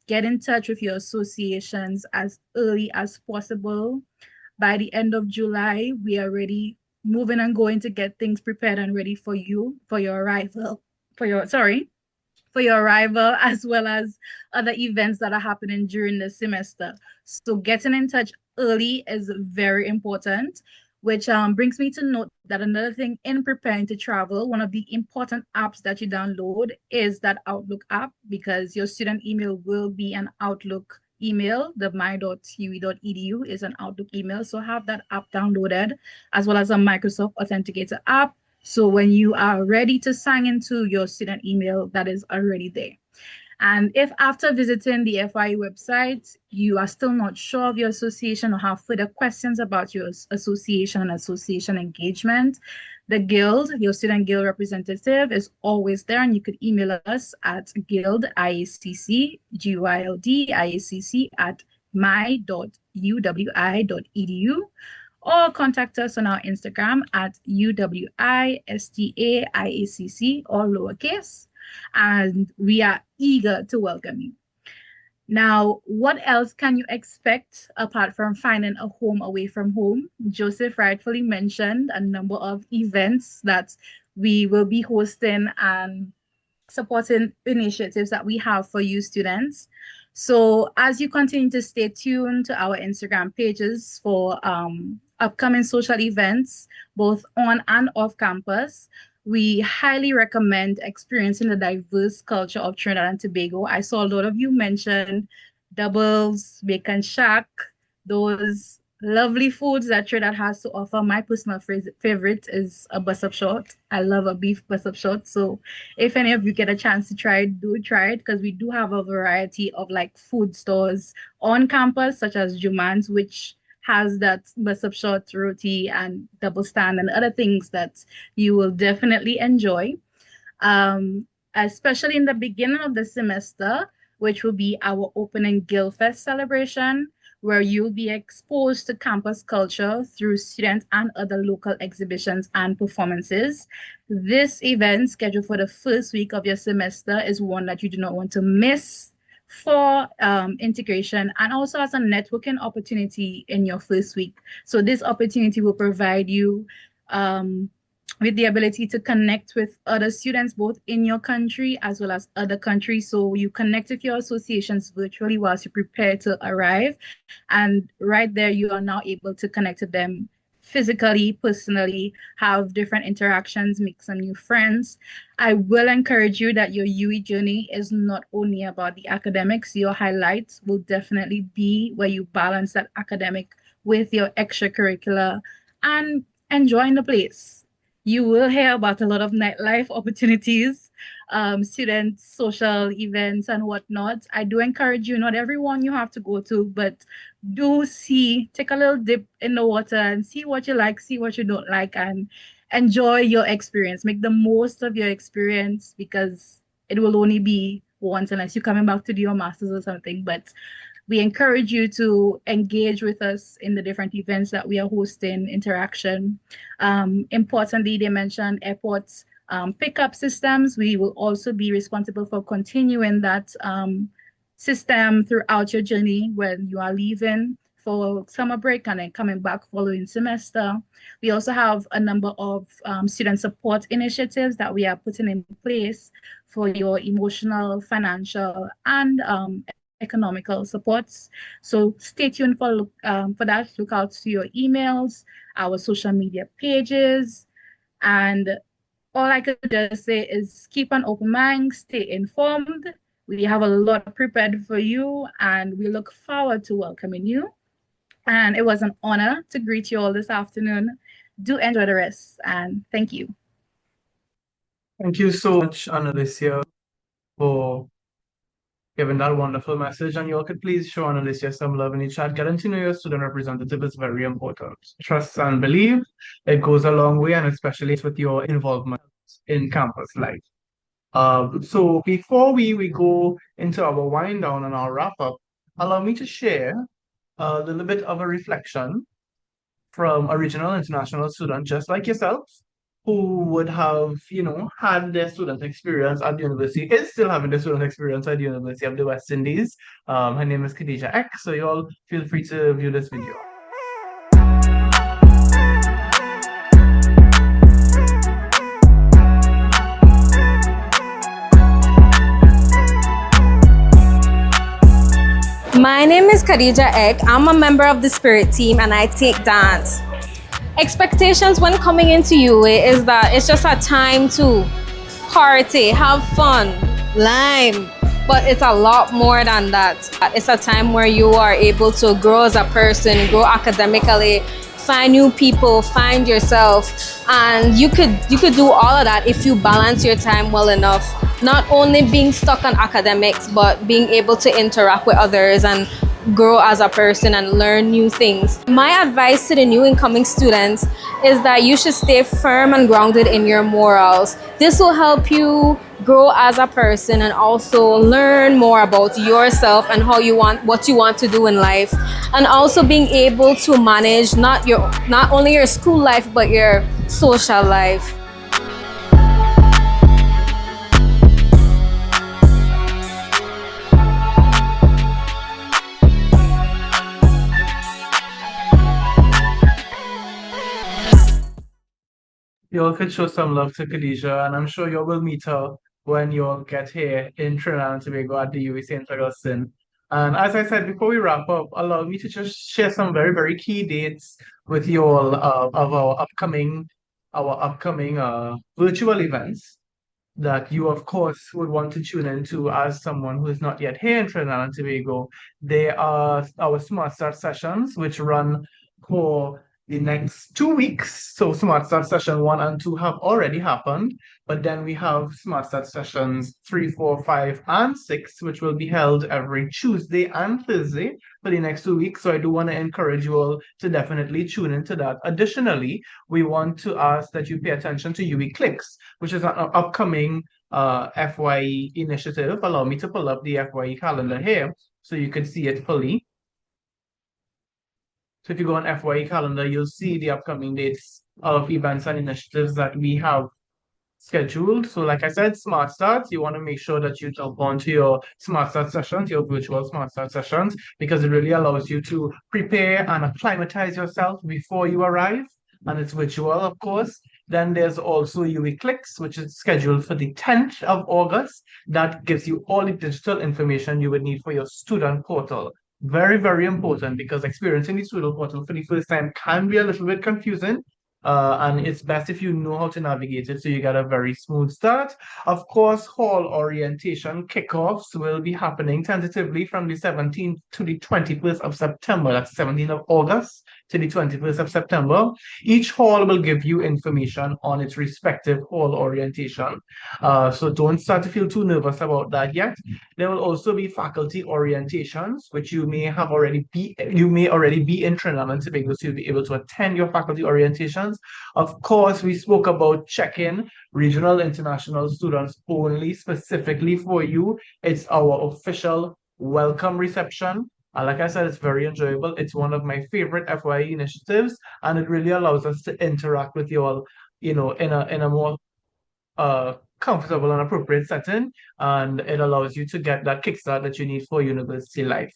Get in touch with your associations as early as possible. By the end of July, we are ready, moving and going to get things prepared and ready for you, for your arrival, as well as other events that are happening during the semester. So getting in touch early is very important, which brings me to note that another thing in preparing to travel, one of the important apps that you download is that Outlook app, because your student email will be an Outlook email. The my.ue.edu is an Outlook email. So have that app downloaded, as well as a Microsoft Authenticator app. So when you are ready to sign into your student email, that is already there. And if after visiting the FIE website, you are still not sure of your association or have further questions about your association and association engagement, the Guild, your student Guild representative, is always there, and you could email us at guildiacc, GYLD at my.uwi.edu, or contact us on our Instagram at UWISTAIACC, all lowercase, and we are eager to welcome you. Now, what else can you expect apart from finding a home away from home? Joseph rightfully mentioned a number of events that we will be hosting and supporting initiatives that we have for you students. So as you continue to stay tuned to our Instagram pages for upcoming social events, both on and off campus, we highly recommend experiencing the diverse culture of Trinidad and Tobago. I saw a lot of you mention doubles, bacon shack, those lovely foods that Trinidad has to offer. My personal favorite is a bus up short. I love a beef bus up short. So if any of you get a chance to try it, do try it because we do have a variety of like food stores on campus, such as Juman's, which has that bus up short roti and double stand and other things that you will definitely enjoy. Um, Especially in the beginning of the semester, which will be our opening Guildfest celebration, where you'll be exposed to campus culture through student and other local exhibitions and performances. This event, scheduled for the first week of your semester, is one that you do not want to miss for integration and also as a networking opportunity in your first week. So this opportunity will provide you with the ability to connect with other students both in your country as well as other countries. So you connect with your associations virtually whilst you prepare to arrive. And right there, you are now able to connect to them physically, personally, have different interactions, make some new friends. I will encourage you that your UE journey is not only about the academics. Your highlights will definitely be where you balance that academic with your extracurricular and enjoying the place. You will hear about a lot of nightlife opportunities, student social events and whatnot. I do encourage you, not everyone you have to go to, but do take a little dip in the water and see what you like, see what you don't like, and enjoy your experience. Make the most of your experience because it will only be once unless you're coming back to do your master's or something. But we encourage you to engage with us in the different events that we are hosting, interaction. Importantly, they mentioned airports pickup systems. We will also be responsible for continuing that system throughout your journey when you are leaving for summer break and then coming back following semester. We also have a number of student support initiatives that we are putting in place for your emotional, financial, and economical supports. So stay tuned for that. Look out to your emails, our social media pages, and all I could just say is keep an open mind, stay informed. We have a lot prepared for you, and we look forward to welcoming you. And it was an honor to greet you all this afternoon. Do enjoy the rest, and thank you. Thank you so much, Annalicia, for giving that wonderful message. And you all could please show Annalicia some love in the chat. Getting to know your student representative is very important. Trust and believe, it goes a long way, and especially with your involvement in campus life. So before we go into our wind down and our wrap up, allow me to share a little bit of a reflection from a regional international student just like yourself, who would have, had their student experience at the university, is still having their student experience at the University of the West Indies. Her name is Khadija Ek, so you all feel free to view this video. My name is Khadija Ek. I'm a member of the Spirit team and I take dance. Expectations when coming into UA is that it's just a time to party, have fun, lime, but it's a lot more than that. It's a time where you are able to grow as a person, grow academically, find new people, find yourself, and you could do all of that if you balance your time well enough. Not only being stuck on academics, but being able to interact with others and grow as a person and learn new things. My advice to the new incoming students is that you should stay firm and grounded in your morals. This will help you grow as a person and also learn more about yourself and what you want to do in life, and also being able to manage not only your school life but your social life. You all could show some love to Khadija, and I'm sure you all will meet her when you all get here in Trinidad and Tobago at the UWI St. Augustine. And as I said, before we wrap up, allow me to just share some very, very key dates with you all of our upcoming virtual events that you, of course, would want to tune into as someone who is not yet here in Trinidad and Tobago. They are our Smart Start sessions, which run for the next 2 weeks. So Smart Start session 1 and 2 have already happened, but then we have Smart Start sessions 3, 4, 5, and 6, which will be held every Tuesday and Thursday for the next 2 weeks. So I do want to encourage you all to definitely tune into that. Additionally, we want to ask that you pay attention to UE Clicks, which is an upcoming FYE initiative. Allow me to pull up the FYE calendar here so you can see it fully. So if you go on FYE calendar, you'll see the upcoming dates of events and initiatives that we have scheduled. So like I said, Smart Starts, you want to make sure that you jump onto your Smart Start sessions, your virtual Smart Start sessions, because it really allows you to prepare and acclimatize yourself before you arrive. And it's virtual, of course. Then there's also UE Clicks, which is scheduled for the 10th of August. That gives you all the digital information you would need for your student portal. Very, very important because experiencing the student portal for the first time can be a little bit confusing. And it's best if you know how to navigate it so you get a very smooth start. Of course, hall orientation kickoffs will be happening tentatively from the 17th to the 21st of September. That's 17th of August to the 21st of September. Each hall will give you information on its respective hall orientation. So don't start to feel too nervous about that yet. There will also be faculty orientations, which you may already be in Trinidad and Tobago, so you'll be able to attend your faculty orientations. Of course, we spoke about check-in, regional international students only, specifically for you. It's our official welcome reception. Like I said, it's very enjoyable. It's one of my favorite FYE initiatives, and it really allows us to interact with you all, in a more comfortable and appropriate setting, and it allows you to get that kickstart that you need for university life.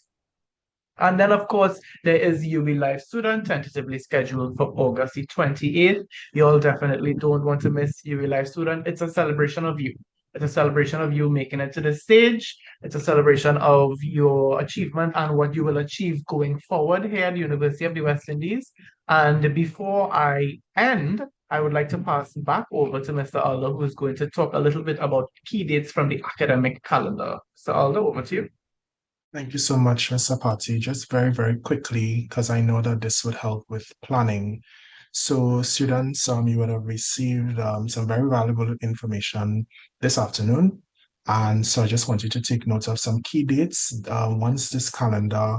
And then, of course, there is UB Live Student tentatively scheduled for August the 28th. You all definitely don't want to miss UB Live Student. It's a celebration of you. It's a celebration of you making it to the stage. It's a celebration of your achievement and what you will achieve going forward here at the University of the West Indies. And before I end, I would like to pass back over to Mr. Aldo, who is going to talk a little bit about key dates from the academic calendar. So Aldo, over to you. Thank you so much, Mr. Patti. Just very, very quickly, because I know that this would help with planning. So students, you would have received some very valuable information this afternoon. And so I just want you to take note of some key dates. Once this calendar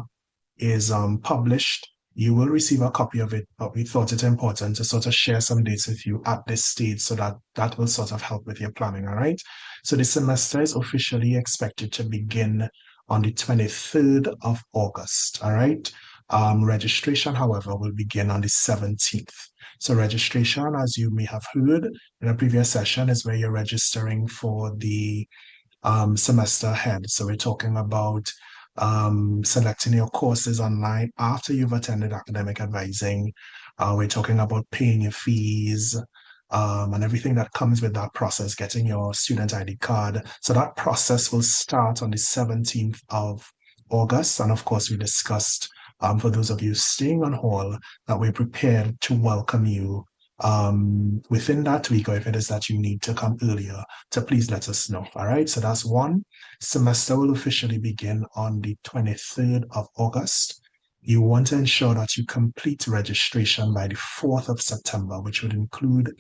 is published, you will receive a copy of it, but we thought it important to sort of share some dates with you at this stage so that will sort of help with your planning, all right? So the semester is officially expected to begin on the 23rd of August, all right? Registration, however, will begin on the 17th. So registration, as you may have heard in a previous session, is where you're registering for the semester ahead. So we're talking about selecting your courses online after you've attended academic advising. We're talking about paying your fees, and everything that comes with that process, getting your student ID card. So that process will start on the 17th of August. And of course, we discussed, for those of you staying on hall, that we're prepared to welcome you within that week, or if it is that you need to come earlier, to please let us know. All right, so that's one. Semester will officially begin on the 23rd of August. You want to ensure that you complete registration by the 4th of September, which would include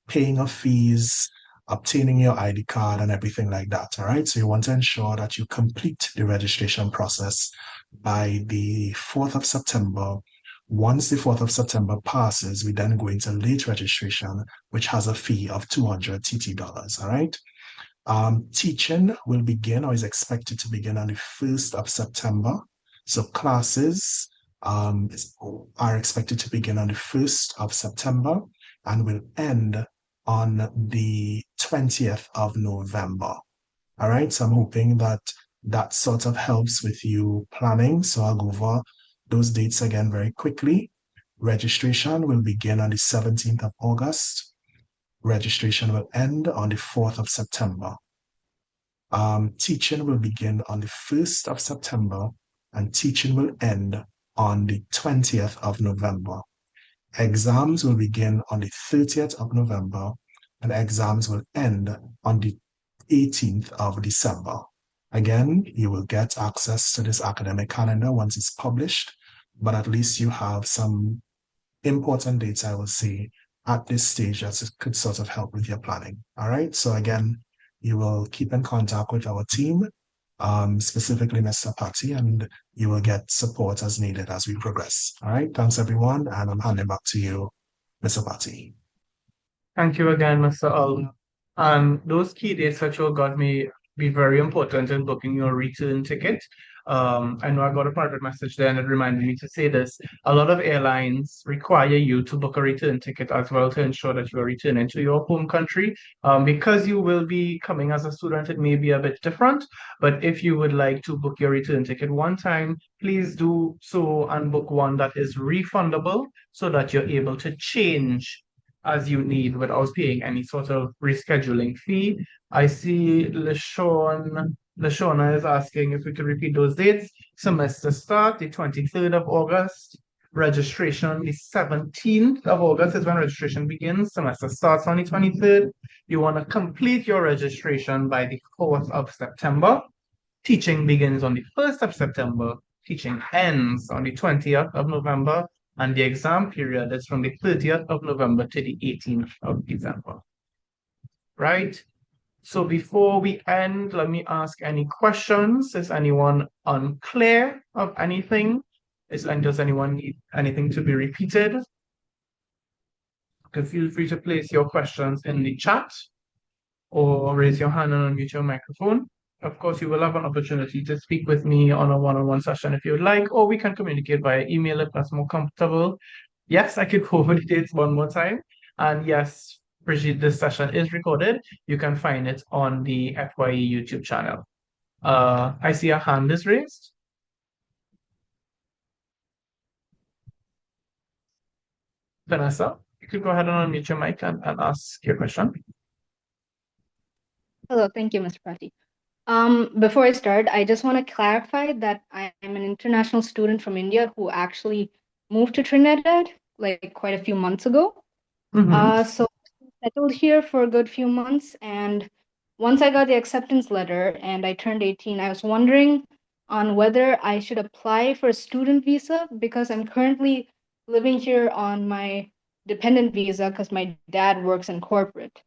paying of fees, obtaining your ID card, and everything like that. All right, so you want to ensure that you complete the registration process by the 4th of September. Once the 4th of September passes, we then go into late registration, which has a fee of $200 TT. All right. Teaching will begin, or is expected to begin, on the 1st of September. So classes are expected to begin on the 1st of September and will end on the 20th of November. All right, so I'm hoping that that sort of helps with you planning. So I'll go over those dates again very quickly. Registration will begin on the 17th of August. Registration will end on the 4th of September. Teaching will begin on the 1st of September and teaching will end on the 20th of November. Exams will begin on the 30th of November and exams will end on the 18th of December. Again, you will get access to this academic calendar once it's published, but at least you have some important dates, I will say, at this stage that could sort of help with your planning. All right. So again, you will keep in contact with our team, specifically Mr. Patty, and you will get support as needed as we progress. All right. Thanks, everyone. And I'm handing back to you, Mr. Patty. Thank you again, Mr. Al. And those key dates that you got me be very important in booking your return ticket. I know I got a private message there and it reminded me to say this. A lot of airlines require you to book a return ticket as well to ensure that you are returning to your home country. Because you will be coming as a student, it may be a bit different. But if you would like to book your return ticket one time, please do so and book one that is refundable so that you're able to change as you need without paying any sort of rescheduling fee. I see Lashona is asking if we could repeat those dates. Semester start, the 23rd of August. Registration, the 17th of August is when registration begins. Semester starts on the 23rd. You want to complete your registration by the 4th of September. Teaching begins on the 1st of September. Teaching ends on the 20th of November. And the exam period is from the 30th of November to the 18th of December. Right? So before we end, let me ask any questions. Is anyone unclear of anything? Does anyone need anything to be repeated? Okay, feel free to place your questions in the chat or raise your hand and unmute your microphone. Of course, you will have an opportunity to speak with me on a one-on-one session if you would like, or we can communicate via email if that's more comfortable. Yes, I could go over the dates one more time. And yes, Brigitte, this session is recorded. You can find it on the FYE YouTube channel. I see a hand is raised. Vanessa, you could go ahead and unmute your mic and ask your question. Hello, thank you, Mr. Prati. Before I start, I just want to clarify that I am an international student from India who actually moved to Trinidad like quite a few months ago. So I settled here for a good few months, and once I got the acceptance letter and I turned 18, I was wondering on whether I should apply for a student visa because I'm currently living here on my dependent visa because my dad works in corporate.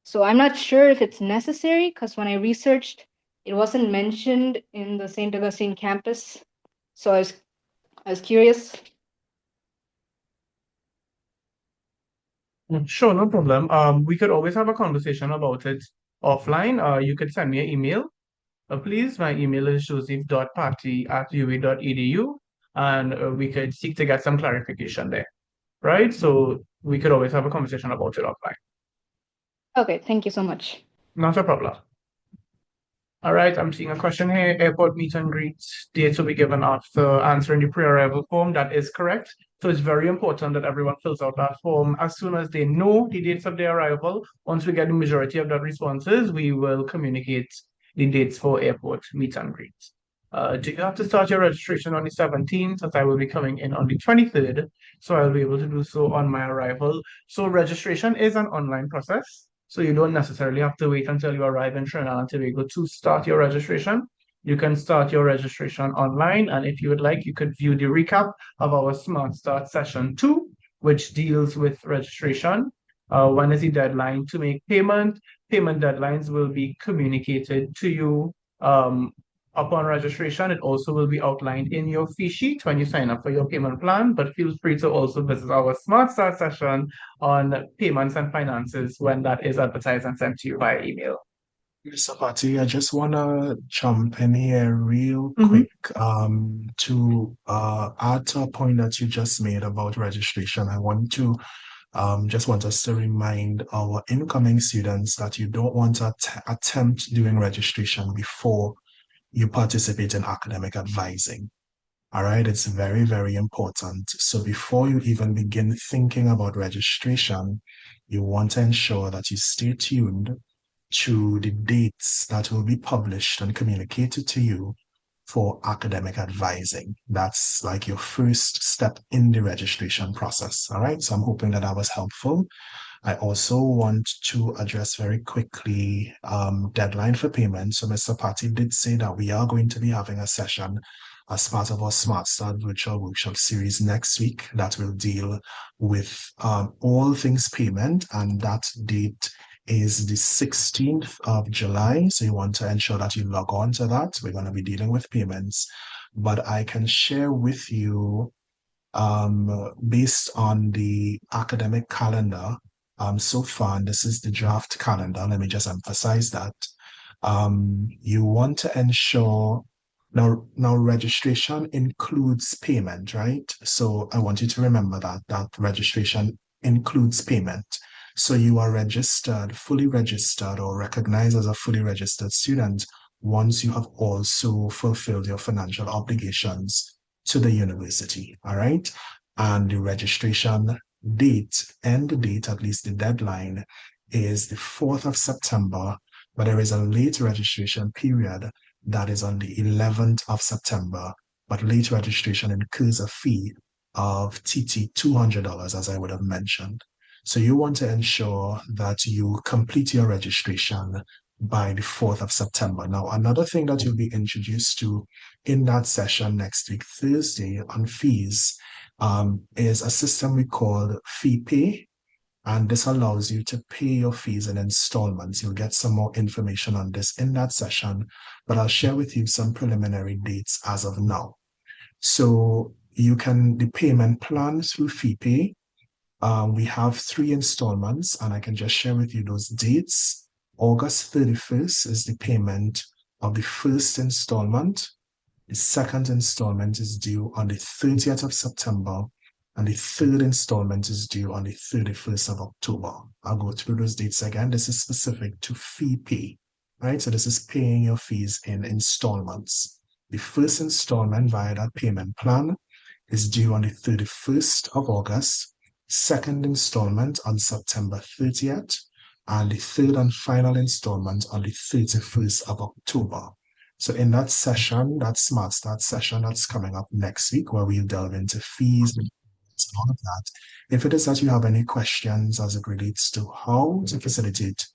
So I'm not sure if it's necessary because when I researched, it wasn't mentioned in the St. Augustine campus. So I was curious. Sure, no problem. We could always have a conversation about it offline. You could send me an email. Please, my email is joseph.party@ua.edu, and we could seek to get some clarification there, right? So we could always have a conversation about it offline. Okay, thank you so much. Not a problem. All right, I'm seeing a question here. Airport meet and greet dates will be given after answering the pre-arrival form. That is correct. So it's very important that everyone fills out that form as soon as they know the dates of their arrival. Once we get the majority of the responses, we will communicate the dates for airport meet and greet. Do you have to start your registration on the 17th, as I will be coming in on the 23rd, so I'll be able to do so on my arrival. So registration is an online process. So you don't necessarily have to wait until you arrive in Trinidad and Tobago to start your registration. You can start your registration online, and if you would like, you could view the recap of our Smart Start Session 2, which deals with registration. When is the deadline to make payment? Payment deadlines will be communicated to you upon registration. It also will be outlined in your fee sheet when you sign up for your payment plan, but feel free to also visit our Smart Start session on payments and finances when that is advertised and sent to you via email. Mr. Patty, I just want to jump in here real quick to add to a point that you just made about registration. I want to just want us to remind our incoming students that you don't want to attempt doing registration before you participate in academic advising. All right, it's very, very important. So before you even begin thinking about registration, you want to ensure that you stay tuned to the dates that will be published and communicated to you for academic advising. That's like your first step in the registration process. All right, so I'm hoping that was helpful. I also want to address very quickly deadline for payment. So Mr. Patty did say that we are going to be having a session as part of our Smart Start virtual workshop series next week that will deal with all things payment, and that date is the 16th of July. So you want to ensure that you log on to that. We're going to be dealing with payments, but I can share with you based on the academic calendar so far, and this is the draft calendar. Let me just emphasize that. You want to ensure now registration includes payment, right? So I want you to remember that registration includes payment. So you are registered, fully registered, or recognized as a fully registered student once you have also fulfilled your financial obligations to the university, all right? And the registration date, end date, at least the deadline, is the 4th of September, but there is a late registration period that is on the 11th of September, but late registration incurs a fee of TT $200, as I would have mentioned. So you want to ensure that you complete your registration by the 4th of September. Now, another thing that you'll be introduced to in that session next week, Thursday, on fees, is a system we call Fee Pay. And this allows you to pay your fees in installments. You'll get some more information on this in that session, but I'll share with you some preliminary dates as of now. So the payment plan through FeePay, we have 3 installments, and I can just share with you those dates. August 31st is the payment of the first installment. The second installment is due on the 30th of September, and the third installment is due on the 31st of October. I'll go through those dates again. This is specific to fee pay, right? So this is paying your fees in installments. The first installment via that payment plan is due on the 31st of August, second installment on September 30th, and the third and final installment on the 31st of October. So in that session, that Smart Start session that's coming up next week, where we'll delve into fees and all of that, if it is that you have any questions as it relates to how to facilitate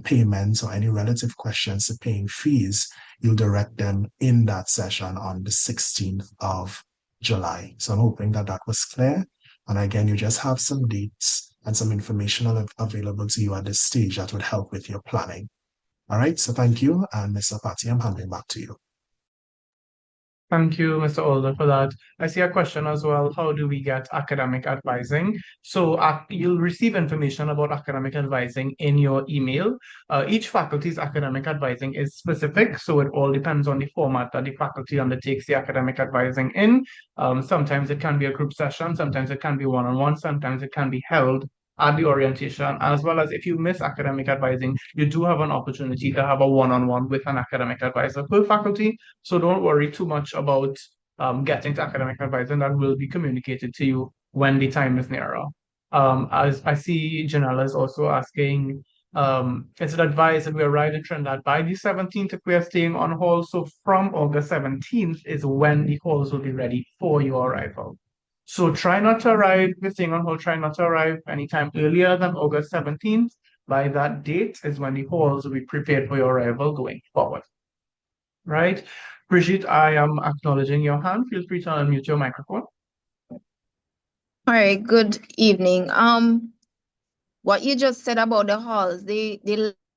payments or any relative questions to paying fees, you'll direct them in that session on the 16th of July. So I'm hoping that that was clear. And again, you just have some dates and some information available to you at this stage that would help with your planning. All right, so thank you. And Mr. Patty, I'm handing back to you. Thank you, Mr. Older, for that. I see a question as well. How do we get academic advising? So you'll receive information about academic advising in your email. Each faculty's academic advising is specific, so it all depends on the format that the faculty undertakes the academic advising in. Sometimes it can be a group session, sometimes it can be one-on-one, sometimes it can be held at the orientation, as well as if you miss academic advising, you do have an opportunity to have a one-on-one with an academic advisor per faculty. So don't worry too much about getting to academic advising. That will be communicated to you when the time is nearer. As I see Janella is also asking, is it advised that we arrive in Trinidad by the 17th if we are staying on hall? So from August 17th is when the halls will be ready for your arrival. So try not to arrive, if you're staying on hold, try not to arrive anytime earlier than August 17th. By that date is when the halls will be prepared for your arrival going forward. Right? Brigitte, I am acknowledging your hand. Feel free to unmute your microphone. All right, good evening. What you just said about the halls, the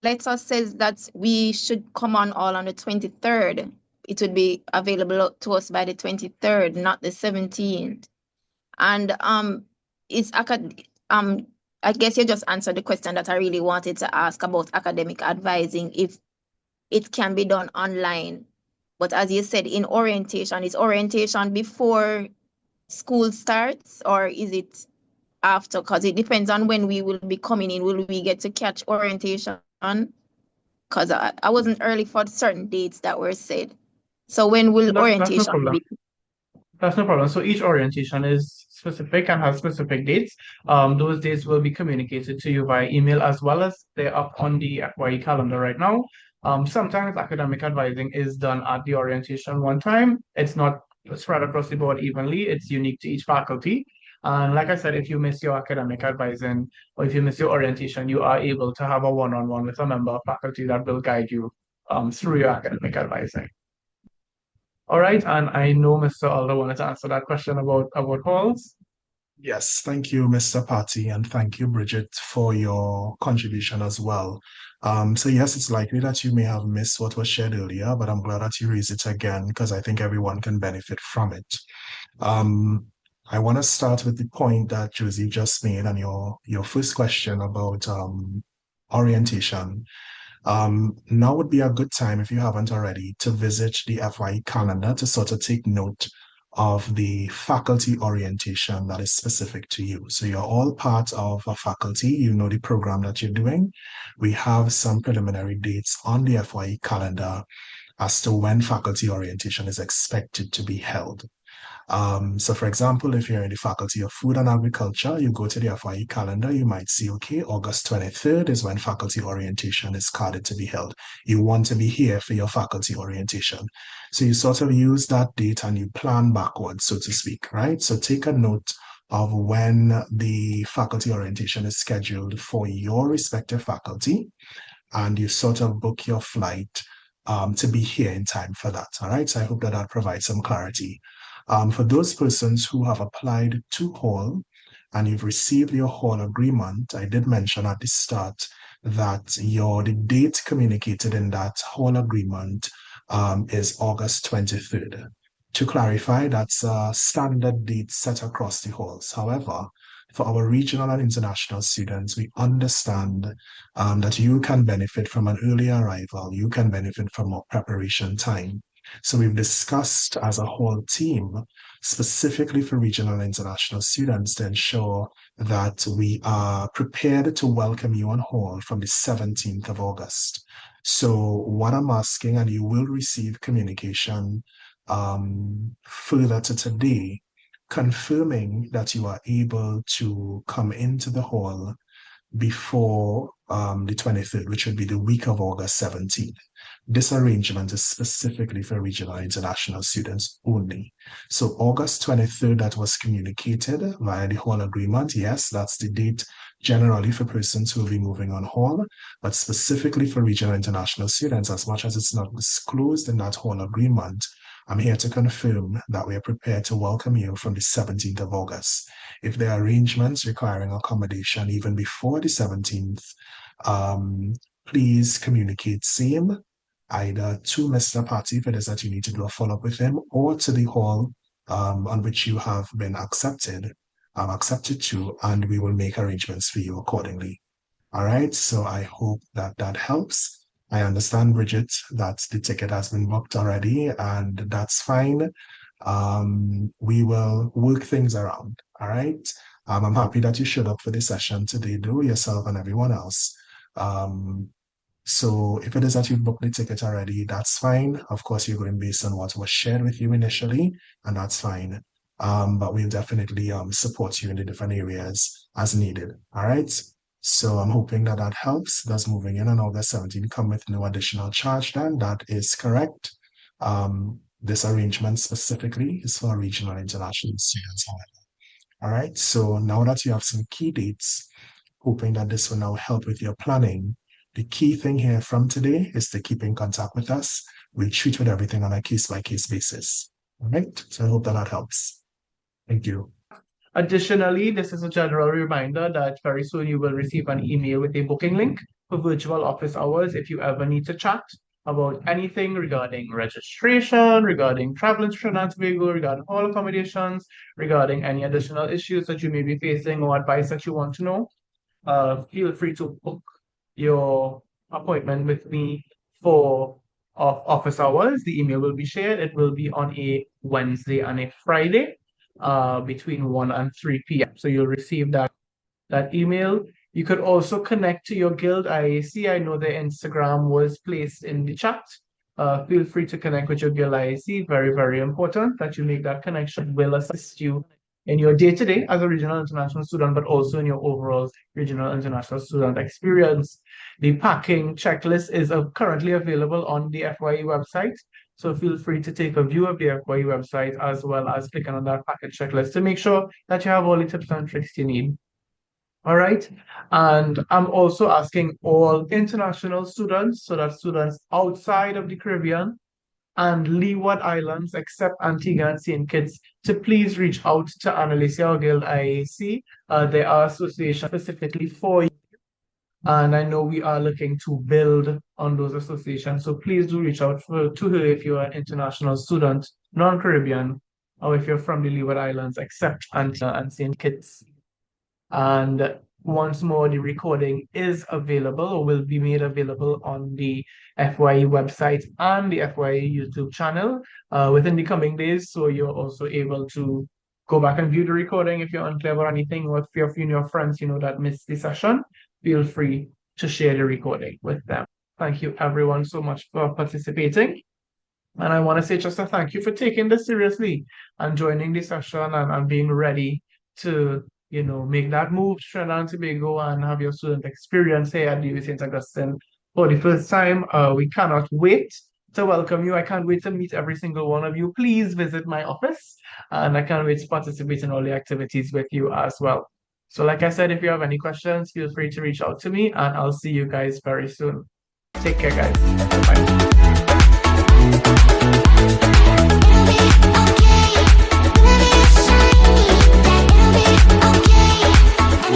letter says that we should come on all on the 23rd. It would be available to us by the 23rd, not the 17th. And I guess you just answered the question that I really wanted to ask about academic advising, if it can be done online. But as you said, in orientation, is orientation before school starts or is it after? Because it depends on when we will be coming in. Will we get to catch orientation? Because I wasn't early for certain dates that were said. So when will orientation be? That's no problem. So each orientation is specific and has specific dates. Those dates will be communicated to you via email, as well as they're up on the FYE calendar right now. Sometimes academic advising is done at the orientation one time. It's not spread across the board evenly. It's unique to each faculty. And like I said, if you miss your academic advising or if you miss your orientation, you are able to have a one-on-one with a member of faculty that will guide you through your academic advising. All right, and I know Mr. Alder wanted to answer that question about halls. Yes, thank you, Mr. Patty, and thank you, Bridget, for your contribution as well. So yes, it's likely that you may have missed what was shared earlier, but I'm glad that you raised it again because I think everyone can benefit from it. Um, I want to start with the point that Josie just made and your first question about orientation. Now would be a good time, if you haven't already, to visit the FYE calendar to sort of take note of the faculty orientation that is specific to you. So you're all part of a faculty, you know the program that you're doing. We have some preliminary dates on the FYE calendar as to when faculty orientation is expected to be held. So for example, if you're in the Faculty of Food and Agriculture, you go to the FYE calendar, you might see, okay, August 23rd is when faculty orientation is carded to be held. You want to be here for your faculty orientation. So you sort of use that date and you plan backwards, so to speak, right? So take a note of when the faculty orientation is scheduled for your respective faculty, and you sort of book your flight to be here in time for that. All right. So I hope that that provides some clarity. For those persons who have applied to Hall and you've received your Hall agreement, I did mention at the start that the date communicated in that Hall agreement is August 23rd. To clarify, that's a standard date set across the halls. However, for our regional and international students, we understand that you can benefit from an early arrival, you can benefit from more preparation time. So we've discussed as a whole team, specifically for regional and international students, to ensure that we are prepared to welcome you on Hall from the 17th of August. So what I'm asking, and you will receive communication further to today, confirming that you are able to come into the hall before the 23rd, which would be the week of August 17th. This arrangement is specifically for regional and international students only. So August 23rd, that was communicated via the hall agreement. Yes, that's the date generally for persons who will be moving on hall, but specifically for regional and international students, as much as it's not disclosed in that hall agreement, I'm here to confirm that we are prepared to welcome you from the 17th of August. If there are arrangements requiring accommodation even before the 17th, please communicate same, either to Mr. Patty if it is that you need to do a follow-up with him, or to the hall on which you have been accepted to, and we will make arrangements for you accordingly. All right, so I hope that that helps. I understand, Bridget, that the ticket has been booked already, and that's fine. We will work things around. All right. I'm happy that you showed up for this session today, though, yourself and everyone else. So if it is that you've booked the ticket already, that's fine. Of course, you're going based on what was shared with you initially, and that's fine. But we'll definitely support you in the different areas as needed. All right. So I'm hoping that that helps. Thus, moving in on August 17 come with no additional charge then. That is correct. This arrangement specifically is for regional and international students, however. All right, so now that you have some key dates, hoping that this will now help with your planning, the key thing here from today is to keep in contact with us. We'll treat with everything on a case-by-case basis. All right, so I hope that that helps. Thank you. Additionally, this is a general reminder that very soon you will receive an email with a booking link for virtual office hours if you ever need to chat about anything regarding registration, regarding traveling to Trinidad and Tobago, regarding hall accommodations, regarding any additional issues that you may be facing or advice that you want to know. Feel free to book your appointment with me for office hours. The email will be shared. It will be on a Wednesday and a Friday between 1 and 3 p.m. So you'll receive that email. You could also connect to your guild IAC. I know their Instagram was placed in the chat. Feel free to connect with your guild IAC. Very, very important that you make that connection. Will assist you in your day-to-day as a regional international student, but also in your overall regional international student experience. The packing checklist is currently available on the FYE website. So feel free to take a view of the FYE website as well as clicking on that package checklist to make sure that you have all the tips and tricks you need. All right. And I'm also asking all international students, so that students outside of the Caribbean, and Leeward Islands, except Antigua and St. Kitts, to please reach out to Annalisa or Guild IAC. There are associations specifically for you. And I know we are looking to build on those associations. So please do reach out to her if you're an international student, non-Caribbean, or if you're from the Leeward Islands, except Antigua and St. Kitts. And once more, the recording is available or will be made available on the FYE website and the FYE YouTube channel within the coming days. So you're also able to go back and view the recording if you're unclear about anything, or if you have your friends, that missed the session, feel free to share the recording with them. Thank you everyone so much for participating. And I want to say just a thank you for taking this seriously and joining the session and being ready to, make that move to Trinidad and Tobago and have your student experience here at the UC St. Augustine for the first time. We cannot wait to welcome you. I can't wait to meet every single one of you. Please visit my office, and I can't wait to participate in all the activities with you as well. So like I said, if you have any questions, feel free to reach out to me, and I'll see you guys very soon. Take care, guys. Bye.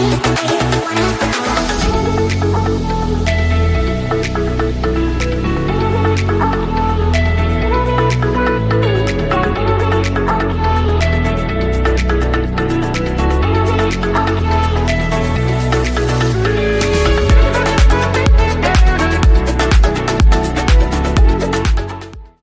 Okay.